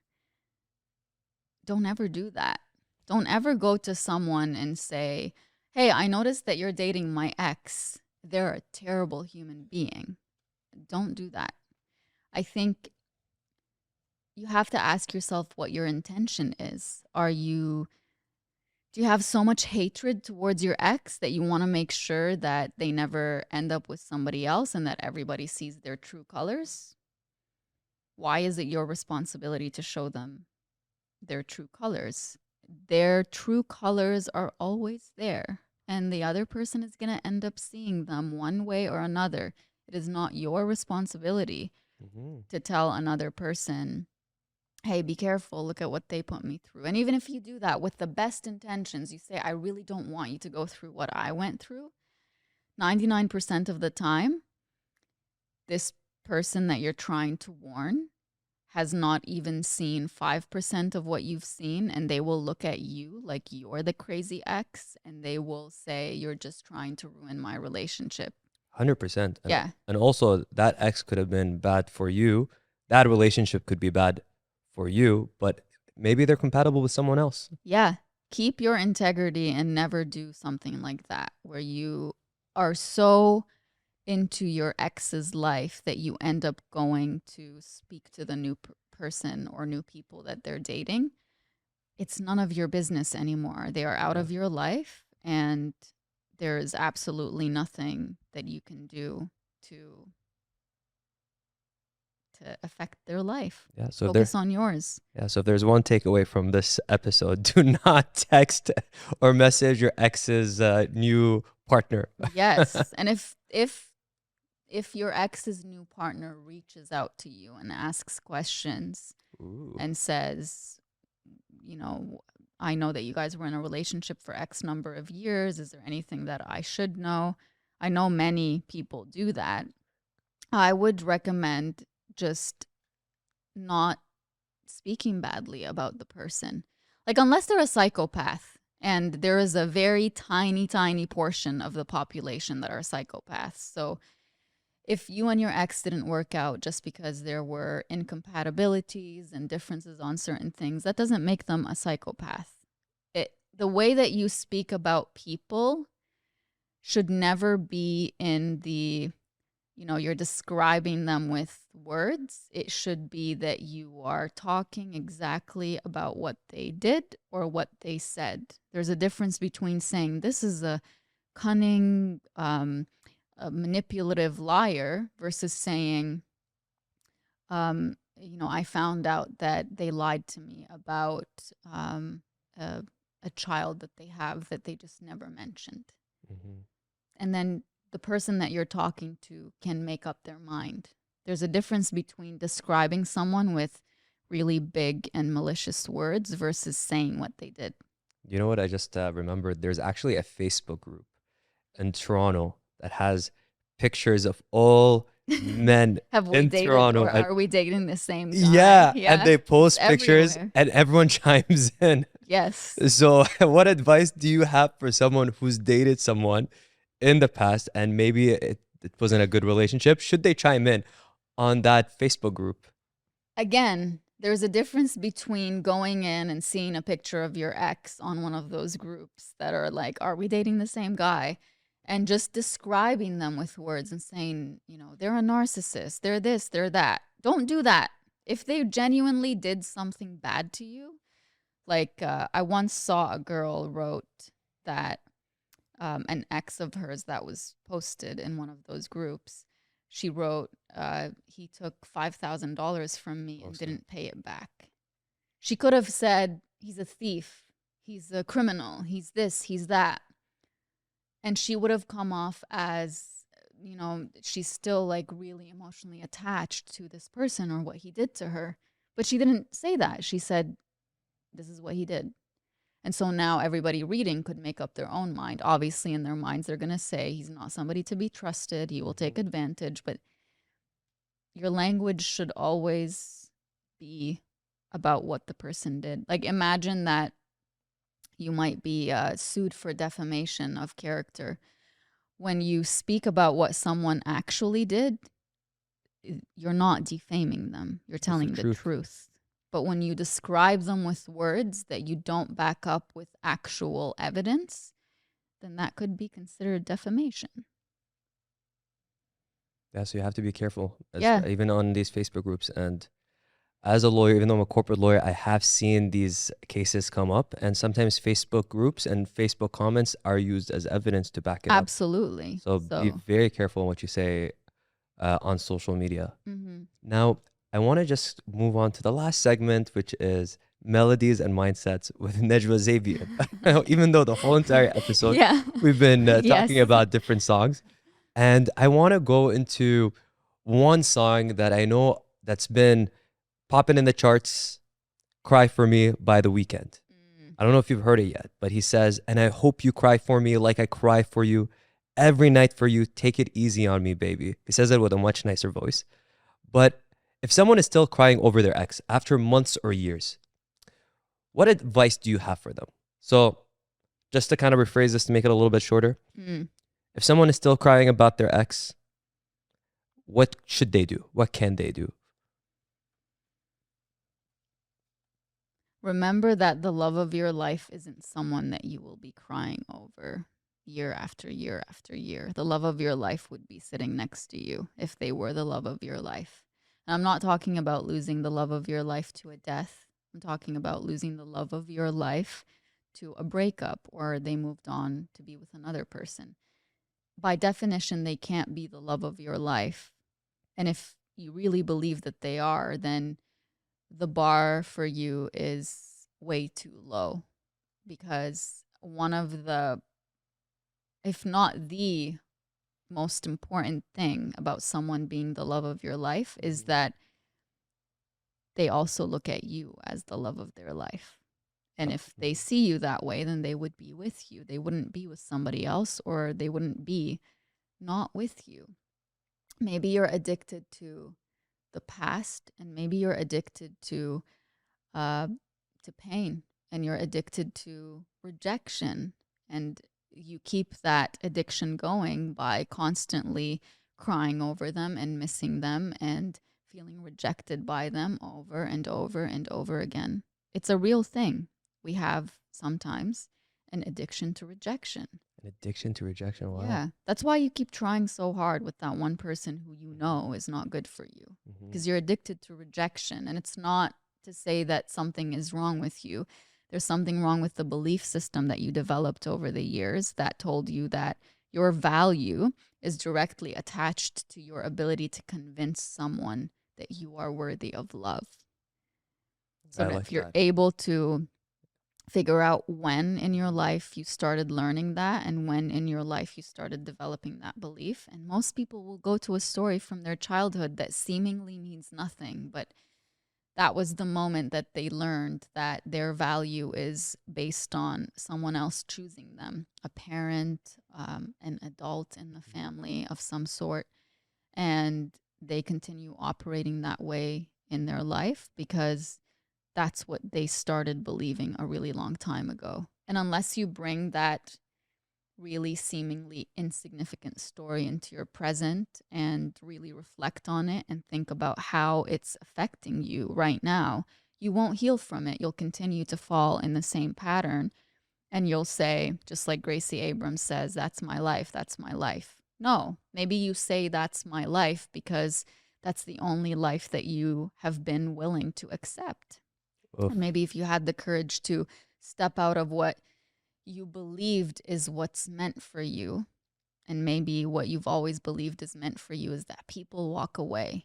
Don't ever do that. Don't ever go to someone and say, hey, I noticed that you're dating my ex. They're a terrible human being. Don't do that. I think you have to ask yourself what your intention is. Do you have so much hatred towards your ex that you want to make sure that they never end up with somebody else and that everybody sees their true colors? Why is it your responsibility to show them their true colors? Their true colors are always there, and the other person is going to end up seeing them one way or another. It is not your responsibility to tell another person, hey, be careful, look at what they put me through. And even if you do that with the best intentions, you say, I really don't want you to go through what I went through, 99% of the time, this person that you're trying to warn has not even seen 5% of what you've seen, and they will look at you like you're the crazy ex, and they will say, you're just trying to ruin my relationship. 100%. Yeah. And also, that ex could have been bad for you. That relationship could be bad for you, but maybe they're compatible with someone else. Yeah. Keep your integrity and never do something like that where you are so into your ex's life that you end up going to speak to the new person or new people that they're dating. It's none of your business anymore. They are out Yeah. of your life, and there is absolutely nothing that you can do to affect their life. Yeah. So Focus on yours. if there's one takeaway from this episode, do not text or message your ex's new partner. Yes. And if your ex's new partner reaches out to you and asks questions Ooh. and says, I know that you guys were in a relationship for X number of years. Is there anything that I should know? I know many people do that. I would recommend just not speaking badly about the person. Like, unless they're a psychopath, and there is a very tiny, tiny portion of the population that are psychopaths. So if you and your ex didn't work out just because there were incompatibilities and differences on certain things, that doesn't make them a psychopath. The way that you speak about people should never be in the, you're describing them with words. It should be that you are talking exactly about what they did or what they said. There's a difference between saying, this is a cunning, a manipulative liar versus saying, you know, I found out that they lied to me about a, a child that they have that they just never mentioned. Hmm. And then the person that you're talking to can make up their mind. There's a difference between describing someone with really big and malicious words versus saying what they did. You know what? I just remembered there's actually a Facebook group in Toronto that has pictures of all men Have we in dated Toronto. or And are we dating the same guy? yeah, and Yeah, they it's post pictures everywhere. and everyone chimes in. Yes. So, what advice do you have for someone who's dated someone in the past and maybe it wasn't a good relationship? Should they chime in on that Facebook group? Again, there's a difference between going in and seeing a picture of your ex on one of those groups that are like, are we dating the same guy? And just describing them with words and saying, you know, they're a narcissist, they're this, they're that. Don't do that. If they genuinely did something bad to you, like I once saw a girl wrote that an ex of hers that was posted in one of those groups. She wrote, he took $5,000 from me and Awesome. didn't pay it back. She could have said, he's a thief, he's a criminal, he's this, he's that. And she would have come off as, you know, she's still like really emotionally attached to this person or what he did to her. But she didn't say that. She said, this is what he did. And so now everybody reading could make up their own mind. Obviously, in their minds, they're going to say he's not somebody to be trusted. He will take Mhm. advantage. But your language should always be about what the person did. Like, imagine that you might be sued for defamation of character. When you speak about what someone actually did, you're not defaming them, you're It's the telling the truth. truth. But when you describe them with words that you don't back up with actual evidence, then that could be considered defamation. Yeah, so you have to be careful as Yeah, even on these Facebook groups. And as a lawyer, even though I'm a corporate lawyer, I have seen these cases come up, and sometimes Facebook groups and Facebook comments are used as evidence to back it up. absolutely. So be So, very careful on what you say on social media. mhm. Now, I want to just move on to the last segment, which is melodies and mindsets with Najwa Zebian. Even though the whole entire episode Yeah. we've been Yes. talking about different songs, and I want to go into one song that I know that's been popping in the charts, "Cry for Me" by The Weeknd. Mm. I don't know if you've heard it yet, but he says, "And I hope you cry for me like I cry for you every night for you. Take it easy on me, baby." He says it with a much nicer voice. But if someone is still crying over their ex after months or years, what advice do you have for them? So, just to kind of rephrase this to make it a little bit shorter, Mm. if someone is still crying about their ex, what should they do? What can they do? Remember that the love of your life isn't someone that you will be crying over year after year after year. The love of your life would be sitting next to you if they were the love of your life. And I'm not talking about losing the love of your life to a death. I'm talking about losing the love of your life to a breakup or they moved on to be with another person. By definition, they can't be the love of your life. And if you really believe that they are, then the bar for you is way too low because one of the, if not the most important thing about someone being the love of your life is that they also look at you as the love of their life. And if they see you that way, then they would be with you. They wouldn't be with somebody else or they wouldn't be not with you. Maybe you're addicted to the past and maybe you're addicted uh, to pain and you're addicted to rejection and you keep that addiction going by constantly crying over them and missing them and feeling rejected by them over and over and over again. It's a real thing. We have sometimes an addiction to rejection. An addiction to rejection. Wow. Yeah. That's why you keep trying so hard with that one person who you know is not good for you Hmm. because you're addicted to rejection. And it's not to say that something is wrong with you. There's something wrong with the belief system that you developed over the years that told you that your value is directly attached to your ability to convince someone that you are worthy of love. So I that like if you're that. able to figure out when in your life you started learning that and when in your life you started developing that belief. And most people will go to a story from their childhood that seemingly means nothing, but that was the moment that they learned that their value is based on someone else choosing them, a parent, an adult in the family of some sort. And they continue operating that way in their life because that's what they started believing a really long time ago. And unless you bring that really seemingly insignificant story into your present and really reflect on it and think about how it's affecting you right now, you won't heal from it. You'll continue to fall in the same pattern. And you'll say, just like Gracie Abrams says, that's my life. That's my life. No, maybe you say that's my life because that's the only life that you have been willing to accept. Oof. And maybe if you had the courage to step out of what you believed is what's meant for you, and maybe what you've always believed is meant for you is that people walk away.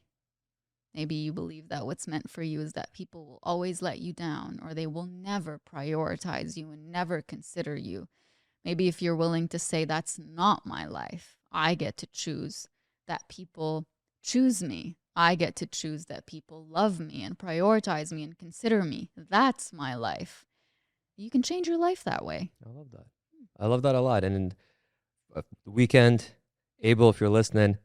Maybe you believe that what's meant for you is that people will always let you down or they will never prioritize you and never consider you. Maybe if you're willing to say, that's not my life, I get to choose that people choose me. I get to choose that people love me and prioritize me and consider me. That's my life. You can change your life that way. I love that. I love that a lot. And the Weeknd, Abel, if you're listening,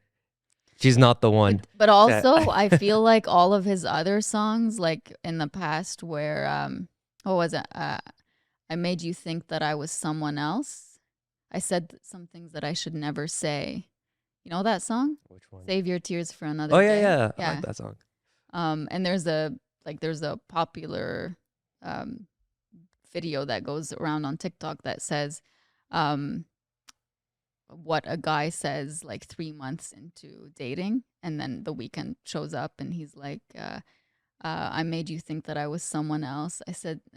she's not the one. But also, I feel like all of his other songs, like in the past, where what was it? I made you think that I was someone else. I said some things that I should never say. You know that song? Which one? Save your tears for another Oh day. yeah. I like that song. And there's a popular video that goes around on TikTok that says what a guy says like 3 months into dating, and then The Weeknd shows up and he's like, I made you think that I was someone else.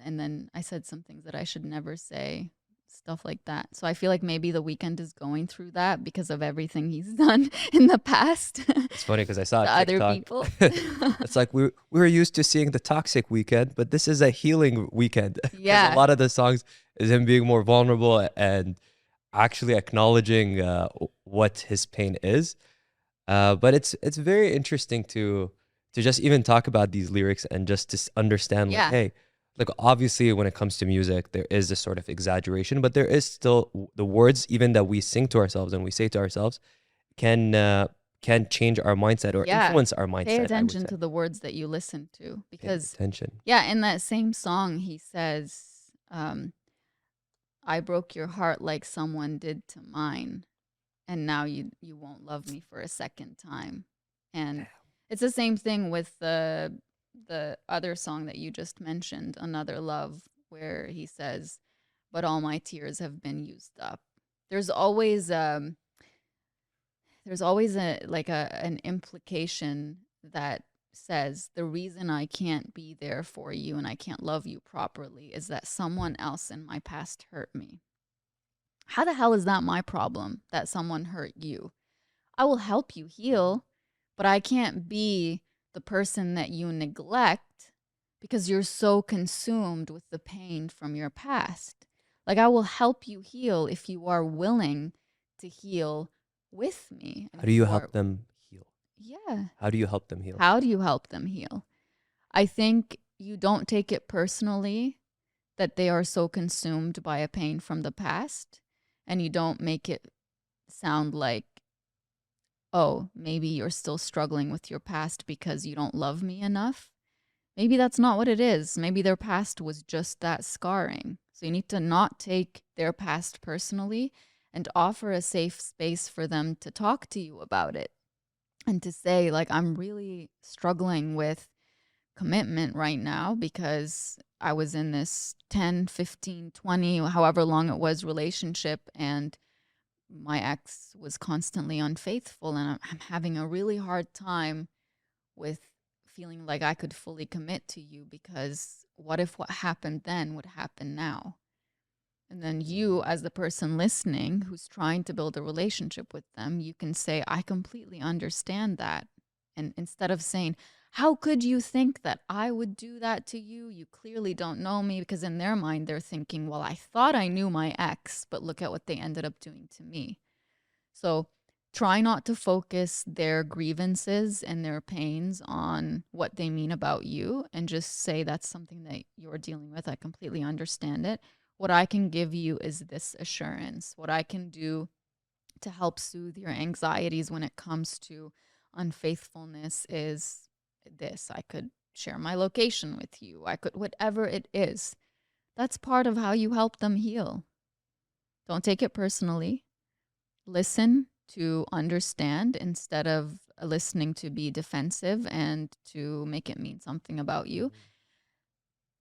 And then I said some things that I should never say, stuff like that. So I feel like maybe The Weeknd is going through that because of everything he's done in the past. It's funny because I saw to a other TikTok. people. It's like we were used to seeing the toxic Weeknd, but this is a healing Weeknd. Because Yeah. a lot of the songs is him being more vulnerable and actually acknowledging what his pain is. But it's very interesting to just even talk about these lyrics and just to understand like, Yeah. hey, like obviously when it comes to music, there is this sort of exaggeration, but there is still the words even that we sing to ourselves and we say to ourselves can change our mindset or Yeah. influence our mindset. Pay I would attention say. to the words that you listen to, Pay because attention. yeah, in that same song he says, I broke your heart like someone did to mine, and now you won't love me for a second time. And it's the same thing with the other song that you just mentioned, Another Love, where he says, but all my tears have been used up. There's always an implication that says the reason I can't be there for you and I can't love you properly is that someone else in my past hurt me. How the hell is that my problem that someone hurt you? I will help you heal, but I can't be the person that you neglect because you're so consumed with the pain from your past. Like, I will help you heal if you are willing to heal with me. How do you help them heal? Yeah. How do you help them heal? How do you help them heal? I think you don't take it personally that they are so consumed by a pain from the past, and you don't make it sound like, oh, maybe you're still struggling with your past because you don't love me enough. Maybe that's not what it is. Maybe their past was just that scarring. So you need to not take their past personally and offer a safe space for them to talk to you about it and to say, like, I'm really struggling with commitment right now because I was in this 10, 15, 20, however long it was relationship, and my ex was constantly unfaithful, and I'm having a really hard time with feeling like I could fully commit to you because what if what happened then would happen now? And then you, as the person listening who's trying to build a relationship with them, you can say, I completely understand that. And instead of saying, How could you think that I would do that to you? You clearly don't know me. Because in their mind, they're thinking, well, I thought I knew my ex, but look at what they ended up doing to me. So try not to focus their grievances and their pains on what they mean about you, and just say that's something that you're dealing with. I completely understand it. What I can give you is this assurance. What I can do to help soothe your anxieties when it comes to unfaithfulness is this. I could share my location with you. I could, whatever it is. That's part of how you help them heal. Don't take it personally. Listen to understand instead of listening to be defensive and to make it mean something about you.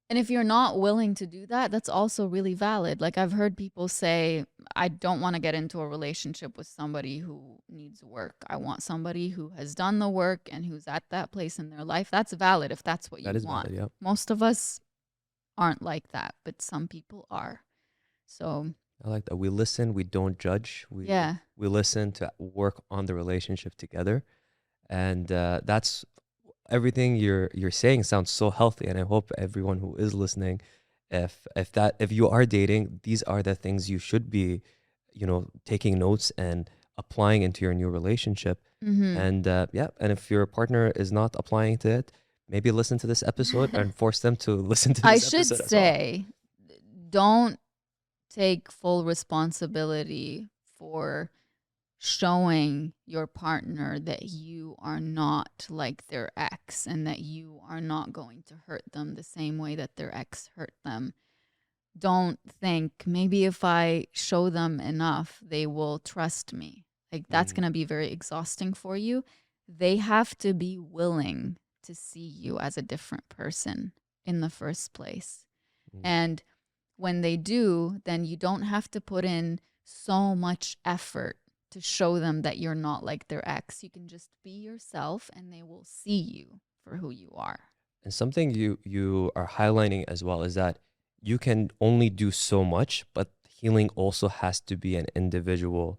And if you're not willing to do that, that's also really valid. Like I've heard people say, I don't want to get into a relationship with somebody who needs work. I want somebody who has done the work and who's at that place in their life. That's valid if that's what That you is want. valid, yeah. Most of us aren't like that, but some people are. So, I like that. We listen, we don't judge. yeah. We listen to work on the relationship together. And that's everything you're saying sounds so healthy. And I hope everyone who is listening, if you are dating, these are the things you should be, taking notes and applying into your new relationship. Mm-hmm. And yeah, and if your partner is not applying to it, maybe listen to this episode and force them to listen to I this should episode as well. say, don't take full responsibility for showing your partner that you are not like their ex and that you are not going to hurt them the same way that their ex hurt them. Don't think maybe if I show them enough, they will trust me. Like that's Mm, going to be very exhausting for you. They have to be willing to see you as a different person in the first place. mm, And when they do, then you don't have to put in so much effort to show them that you're not like their ex. You can just be yourself and they will see you for who you are. And something you are highlighting as well is that you can only do so much, but healing also has to be an individual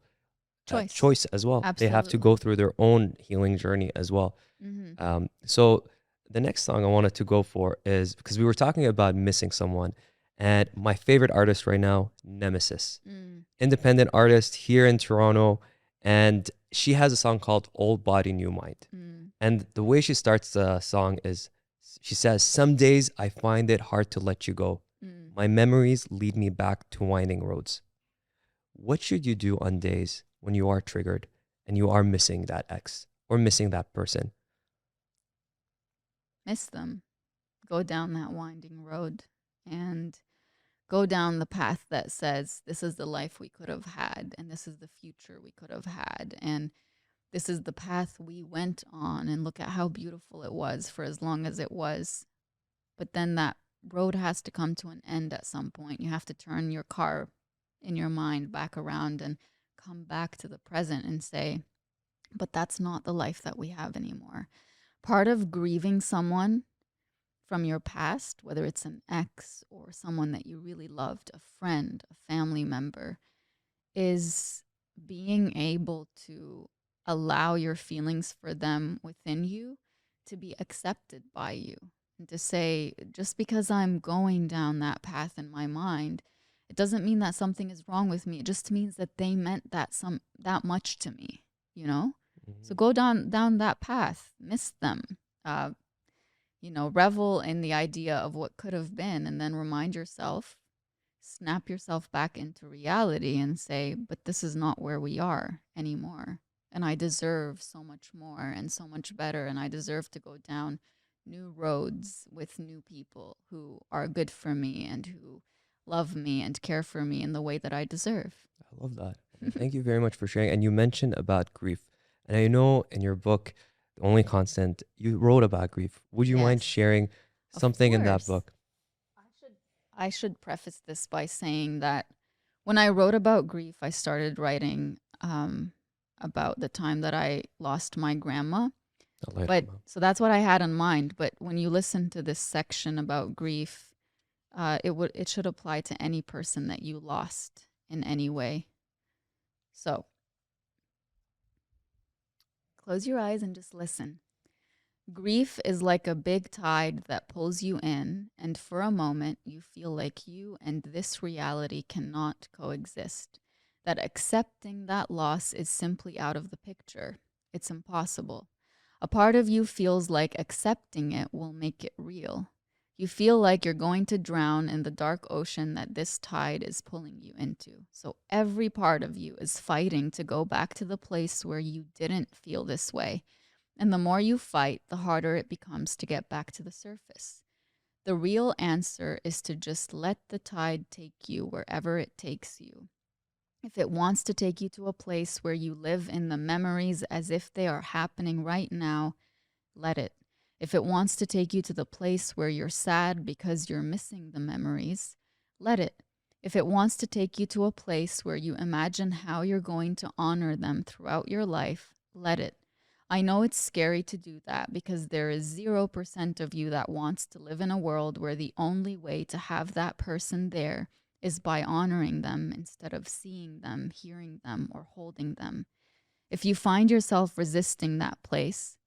Choice. choice as well. They have to Absolutely. go through their own healing journey as well. Mm-hmm. So the next song I wanted to go for is because we were talking about missing someone, and my favorite artist right now, Nemahsis, Mm. independent artist here in Toronto, and she has a song called "Old Body New Mind." Mm. And the way she starts the song is, she says, "Some days I find it hard to let you go. Mm. My memories lead me back to winding roads." What should you do on days when you are triggered and you are missing that ex or missing that person? Miss them. Go down that winding road and go down the path that says this is the life we could have had and this is the future we could have had and this is the path we went on, and look at how beautiful it was for as long as it was. But then that road has to come to an end at some point. You have to turn your car in your mind back around and come back to the present and say, but that's not the life that we have anymore. Part of grieving someone from your past, whether it's an ex or someone that you really loved, a friend, a family member, is being able to allow your feelings for them within you to be accepted by you. And to say, just because I'm going down that path in my mind, it doesn't mean that something is wrong with me. It just means that they meant that much to me, you know? So Mhm. go down that path, miss them. Uh, revel in the idea of what could have been, and then remind yourself, snap yourself back into reality and say, but this is not where we are anymore. And I deserve so much more and so much better. And I deserve to go down new roads with new people who are good for me and who love me and care for me in the way that I deserve. I love that. And thank you very much for sharing. And you mentioned about grief. And I know in your book, The Only Constant, you wrote about grief. Would you mind Yes, sharing of something in that course. book? I should preface this by saying that when I wrote about grief, I started writing about the time that I lost my grandma. Allah But yarhamha. so that's what I had in mind. But when you listen to this section about grief, it should apply to any person that you lost in any way. So close your eyes and just listen. Grief is like a big tide that pulls you in, and for a moment you feel like you and this reality cannot coexist. That accepting that loss is simply out of the picture. It's impossible. A part of you feels like accepting it will make it real. You feel like you're going to drown in the dark ocean that this tide is pulling you into. So every part of you is fighting to go back to the place where you didn't feel this way, and the more you fight, the harder it becomes to get back to the surface. The real answer is to just let the tide take you wherever it takes you. If it wants to take you to a place where you live in the memories as if they are happening right now, let it. If it wants to take you to the place where you're sad because you're missing the memories, let it. If it wants to take you to a place where you imagine how you're going to honor them throughout your life, let it. I know it's scary to do that because there is 0% of you that wants to live in a world where the only way to have that person there is by honoring them instead of seeing them, hearing them, or holding them. If you find yourself resisting that place,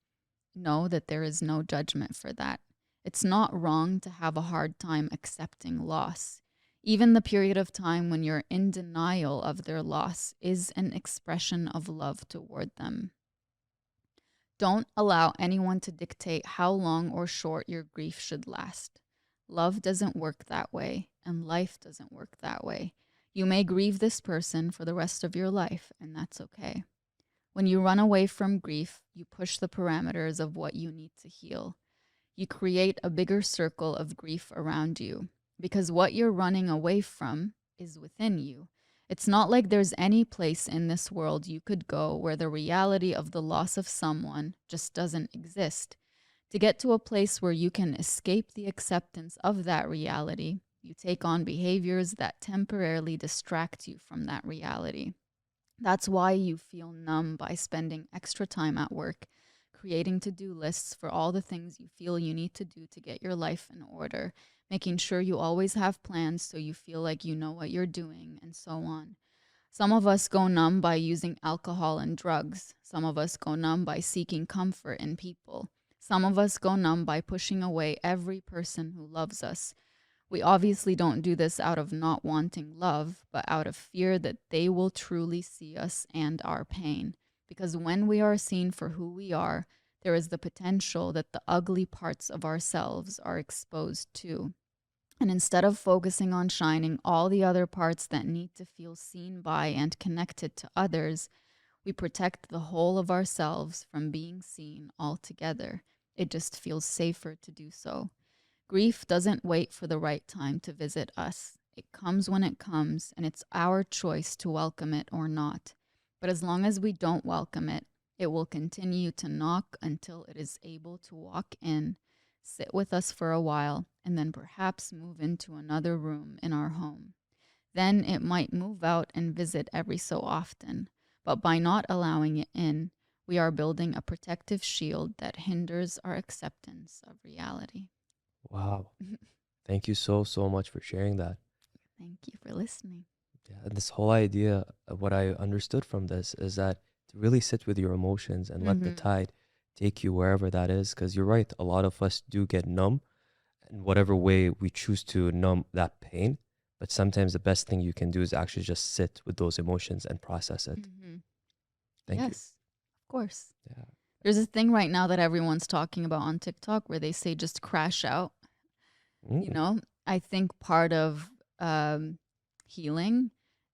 know that there is no judgment for that. It's not wrong to have a hard time accepting loss. Even the period of time when you're in denial of their loss is an expression of love toward them. Don't allow anyone to dictate how long or short your grief should last. Love doesn't work that way, and life doesn't work that way. You may grieve this person for the rest of your life, and that's okay. When you run away from grief, you push the parameters of what you need to heal. You create a bigger circle of grief around you because what you're running away from is within you. It's not like there's any place in this world you could go where the reality of the loss of someone just doesn't exist. To get to a place where you can escape the acceptance of that reality, you take on behaviors that temporarily distract you from that reality. That's why you feel numb by spending extra time at work, creating to-do lists for all the things you feel you need to do to get your life in order, making sure you always have plans so you feel like you know what you're doing, and so on. Some of us go numb by using alcohol and drugs. Some of us go numb by seeking comfort in people. Some of us go numb by pushing away every person who loves us. We obviously don't do this out of not wanting love, but out of fear that they will truly see us and our pain. Because when we are seen for who we are, there is the potential that the ugly parts of ourselves are exposed too. And instead of focusing on shining all the other parts that need to feel seen by and connected to others, we protect the whole of ourselves from being seen altogether. It just feels safer to do so. Grief doesn't wait for the right time to visit us. It comes when it comes, and it's our choice to welcome it or not. But as long as we don't welcome it, it will continue to knock until it is able to walk in, sit with us for a while, and then perhaps move into another room in our home. Then it might move out and visit every so often. But by not allowing it in, we are building a protective shield that hinders our acceptance of reality. Wow. Thank you so, so much for sharing that. Thank you for listening. Yeah, and this whole idea of what I understood from this is that to really sit with your emotions and let the Mm-hmm. tide take you wherever that is. Because you're right, a lot of us do get numb in whatever way we choose to numb that pain. But sometimes the best thing you can do is actually just sit with those emotions and process it. Mm-hmm. Thank you. Yes, of course. Yeah. There's a thing right now that everyone's talking about on TikTok where they say just crash out. You Mm, know, I think part of healing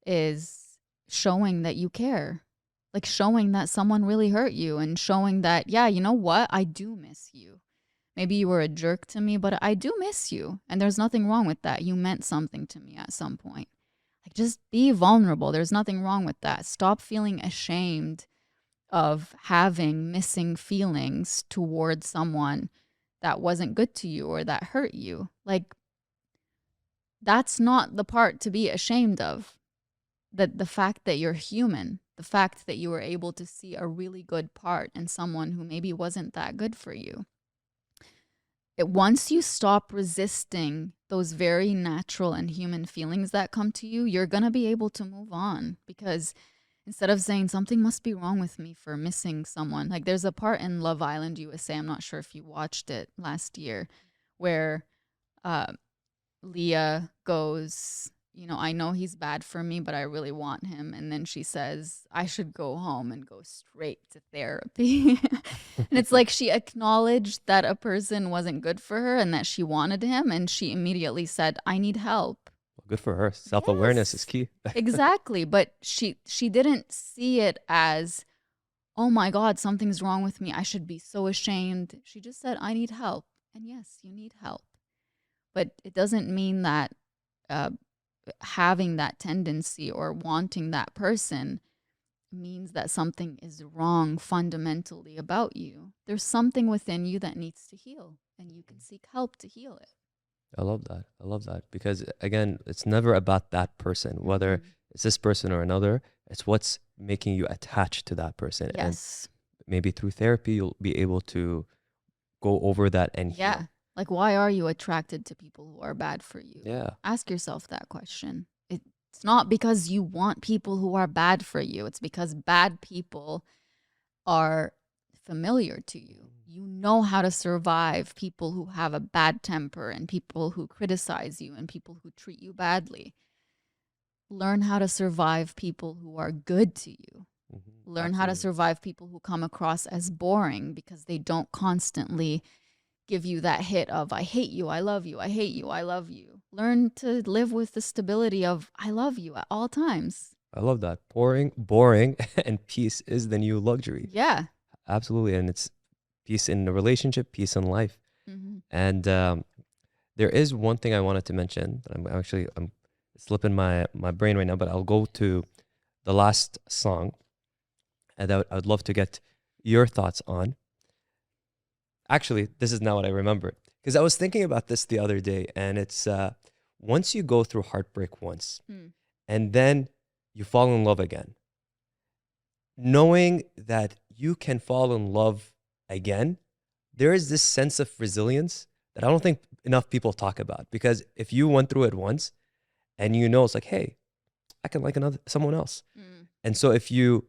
is showing that you care, like showing that someone really hurt you and showing that, yeah, you know what? I do miss you. Maybe you were a jerk to me, but I do miss you. And there's nothing wrong with that. You meant something to me at some point. Like, just be vulnerable. There's nothing wrong with that. Stop feeling ashamed of having missing feelings towards someone that wasn't good to you or that hurt you. Like, that's not the part to be ashamed of. That the fact that you're human, the fact that you were able to see a really good part in someone who maybe wasn't that good for you. Once you stop resisting those very natural and human feelings that come to you, you're going to be able to move on because instead of saying something must be wrong with me for missing someone. Like there's a part in Love Island USA, I'm not sure if you watched it last year, where uh, Leah goes, you know, I know he's bad for me, but I really want him. And then she says, I should go home and go straight to therapy. And it's like she acknowledged that a person wasn't good for her and that she wanted him. And she immediately said, I need help. Well, good for her. Self-awareness is Yes, key. exactly. But she didn't see it as, oh my God, something's wrong with me. I should be so ashamed. She just said, I need help. And yes, you need help. But it doesn't mean that uh, having that tendency or wanting that person means that something is wrong fundamentally about you. There's something within you that needs to heal, and you can seek help to heal it. I love that. I love that because again, it's never about that person, whether Mhm. it's this person or another. It's what's making you attached to that person, and Yes. maybe through therapy you'll be able to go over that and Yeah. heal. Like, why are you attracted to people who are bad for you? Yeah, Ask yourself that question. It's not because you want people who are bad for you, it's because bad people are familiar to you. You know how to survive people who have a bad temper and people who criticize you and people who treat you badly. Learn how to survive people who are good to you. Learn how to absolutely. survive people who come across as boring because they don't constantly give you that hit of, I hate you, I love you, I hate you, I love you. Learn to live with the stability of, I love you at all times. I love that. Boring, and peace is the new luxury. Yeah. Absolutely, and it's peace in the relationship, peace in life. Mm-hmm. And there is one thing I wanted to mention that I'm slipping my brain right now, but I'll go to the last song, and that I'd love to get your thoughts on. Actually, this is now what I remember because I was thinking about this the other day, and it's once you go through heartbreak once, Mm. and then you fall in love again, knowing that you can fall in love again, there is this sense of resilience that I don't think enough people talk about. Because if you went through it once and you know it's like, hey, I can like another someone else. Mm. And so if you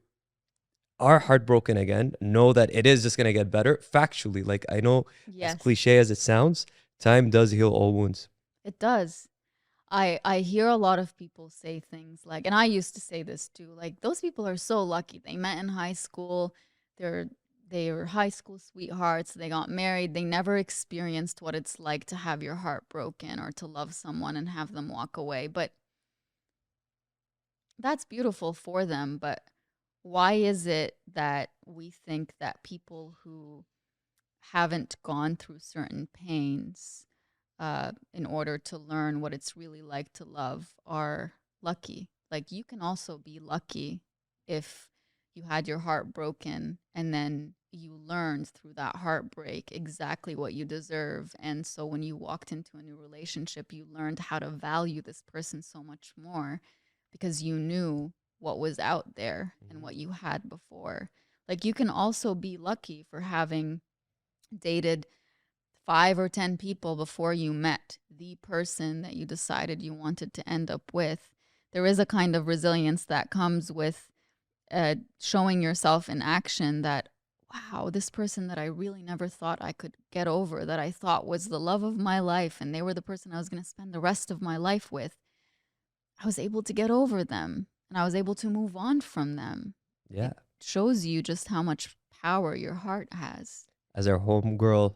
are heartbroken again, know that it is just gonna get better. Factually, like I know as Yes, cliche as it sounds, time does heal all wounds. it does. I hear a lot of people say things like, and I used to say this too, like those people are so lucky. They met in high school. They're they were high school sweethearts. They got married. They never experienced what it's like to have your heart broken or to love someone and have them walk away. But that's beautiful for them. But why is it that we think that people who haven't gone through certain pains in order to learn what it's really like to love are lucky? Like, you can also be lucky if you had your heart broken and then you learned through that heartbreak exactly what you deserve. And so when you walked into a new relationship, you learned how to value this person so much more because you knew what was out there and Mhm. what you had before. Like, you can also be lucky for having dated 5 or 10 people before you met the person that you decided you wanted to end up with. There is a kind of resilience that comes with showing yourself in action that, wow, this person that I really never thought I could get over, that I thought was the love of my life, and they were the person I was going to spend the rest of my life with, I was able to get over them and I was able to move on from them. Yeah. It shows you just how much power your heart has. As our homegirl,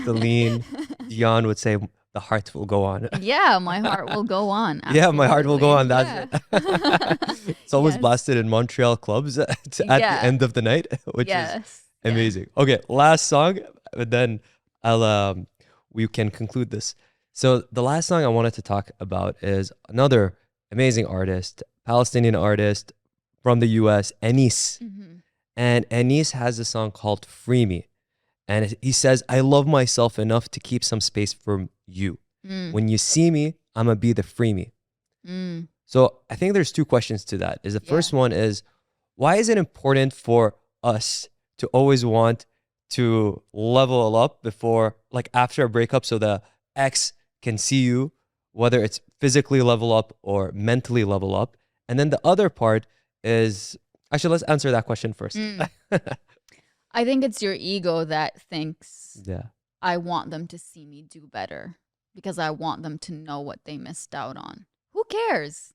Celine Dion would say, the heart will go on. Yeah, my heart will go on. Yeah, my heart will go Absolutely. on. That's Yeah. it. It's always Yes. blasted in Montreal clubs at the Yeah. end of the night, which is Yes. Yeah. amazing. Okay, last song, but then I'll we can conclude this. So the last song I wanted to talk about is another amazing artist, Palestinian artist from the US, Anis. Mm-hmm. And Anis has a song called Free Me. And he says, I love myself enough to keep some space for you. Mm. When you see me, I'm going to be the free me. Mm. So I think there's two questions to that. Is the Yeah. first one is, why is it important for us to always want to level up before, like after a breakup, so the ex can see you, whether it's physically level up or mentally level up? And then the other part is, Actually, let's answer that question first. Mm. I think it's your ego that thinks, Yeah. I want them to see me do better because I want them to know what they missed out on. Who cares?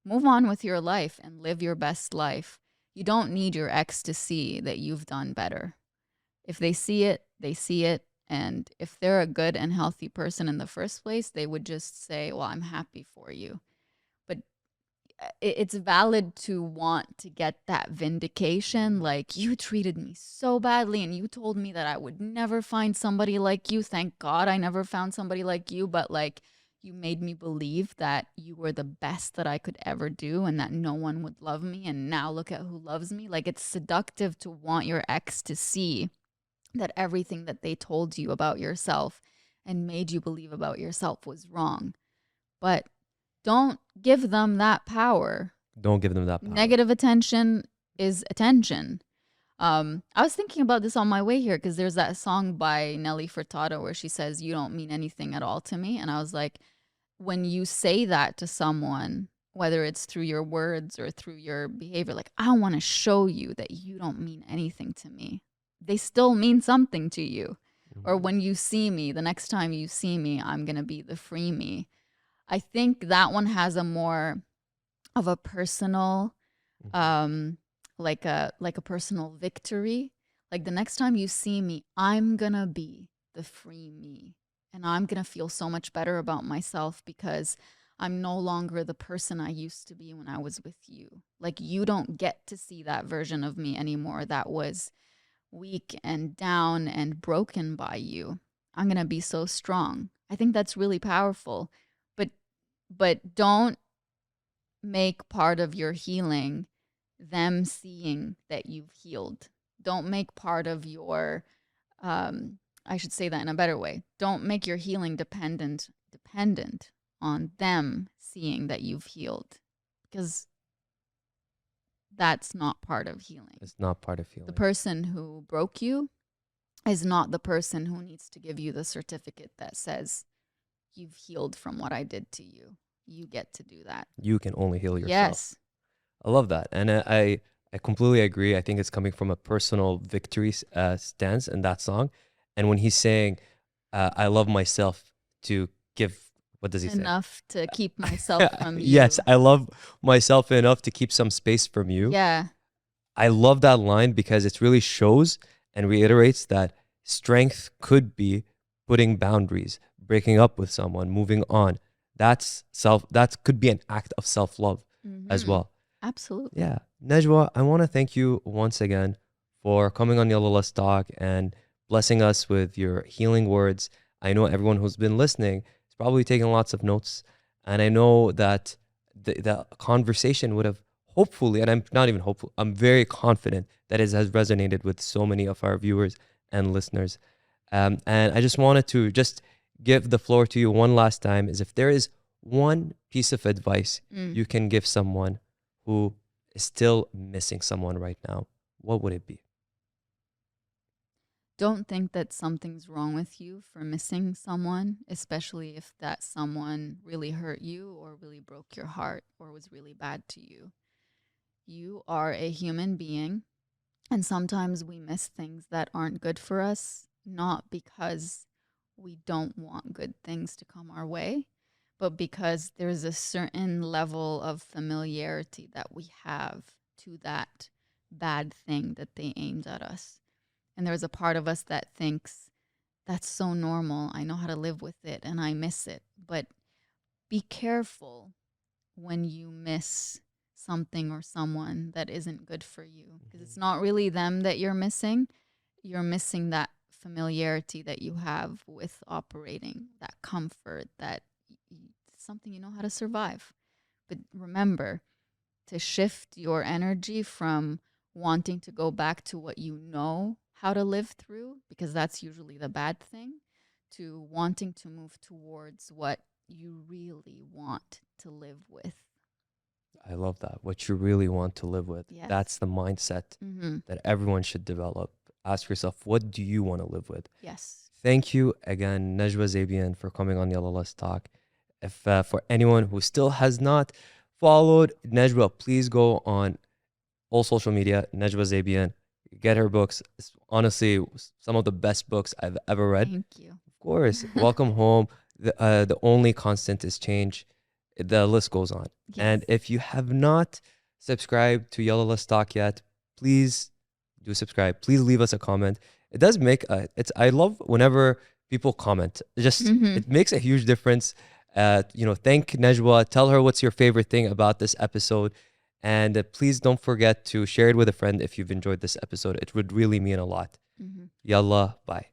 Move on with your life and live your best life. You don't need your ex to see that you've done better. If they see it, they see it. And if they're a good and healthy person in the first place, they would just say, well, I'm happy for you. But it's valid to want to get that vindication. Like, you treated me so badly and you told me that I would never find somebody like you. Thank God I never found somebody like you. But like, you made me believe that you were the best that I could ever do and that no one would love me. And now look at who loves me. Like, it's seductive to want your ex to see that everything that they told you about yourself and made you believe about yourself was wrong. But don't give them that power. Don't give them that power. Negative attention is attention. I was thinking about this on my way here because there's that song by Nelly Furtado where she says, you don't mean anything at all to me. And I was like, when you say that to someone, whether it's through your words or through your behavior, like, I want to show you that you don't mean anything to me. They still mean something to you. Or when you see me, the next time you see me, I'm going to be the free me. I think that one has a more of a personal, like a personal victory. Like, the next time you see me, I'm going to be the free me. And I'm going to feel so much better about myself because I'm no longer the person I used to be when I was with you. Like, you don't get to see that version of me anymore that was weak and down and broken by you. I'm going to be so strong. I think that's really powerful. But don't make part of your healing them seeing that you've healed. Don't make part of your I should say that in a better way. Don't make your healing dependent on them seeing that you've healed, because that's not part of healing. It's not part of healing. The person who broke you is not the person who needs to give you the certificate that says you've healed from what I did to you. You get to do that. You can only heal yourself. Yes. I love that. And I completely agree. I think it's coming from a personal victory stance in that song. And when he's saying, I love myself to give, what does he say? Enough to keep myself from you. Yes, I love myself enough to keep some space from you. Yeah. I love that line because it really shows and reiterates that strength could be putting boundaries, breaking up with someone, moving on. That could be an act of self-love as well. Absolutely. Yeah. Najwa, I want to thank you once again for coming on Yalla Let's Talk and blessing us with your healing words. I know everyone who's been listening is probably taking lots of notes. And I know that the conversation would have hopefully, and I'm not even hopeful, I'm very confident that it has resonated with so many of our viewers and listeners. And I just wanted to just give the floor to you one last time, is if there is one piece of advice you can give someone who is still missing someone right now, what would it be? Don't think that something's wrong with you for missing someone, especially if that someone really hurt you or really broke your heart or was really bad to you. You are a human being, and sometimes we miss things that aren't good for us, not because we don't want good things to come our way, but because there's a certain level of familiarity that we have to that bad thing that they aimed at us. And there's a part of us that thinks, that's so normal. I know how to live with it and I miss it. But be careful when you miss something or someone that isn't good for you, because it's not really them that you're missing. You're missing that familiarity that you have with operating, that comfort, that something you know how to survive. But remember to shift your energy from wanting to go back to what you know how to live through, because that's usually the bad thing, to wanting to move towards what you really want to live with. I love that. What you really want to live with. Yes. That's the mindset that everyone should develop. Ask yourself, what do you want to live with? Yes. Thank you again, Najwa Zebian, for coming on Yalla Let's Talk. If for anyone who still has not followed Najwa, please go on all social media, Najwa Zebian. Get her books. It's honestly some of the best books I've ever read. Thank you. Of course, Welcome Home. The only constant is change. The list goes on. Yes. And if you have not subscribed to Yellow List Talk yet, please do subscribe. Please leave us a comment. It does make it's. I love whenever people comment. It makes a huge difference. Thank Najwa. Tell her what's your favorite thing about this episode. And please don't forget to share it with a friend if you've enjoyed this episode. It would really mean a lot. Yalla, bye.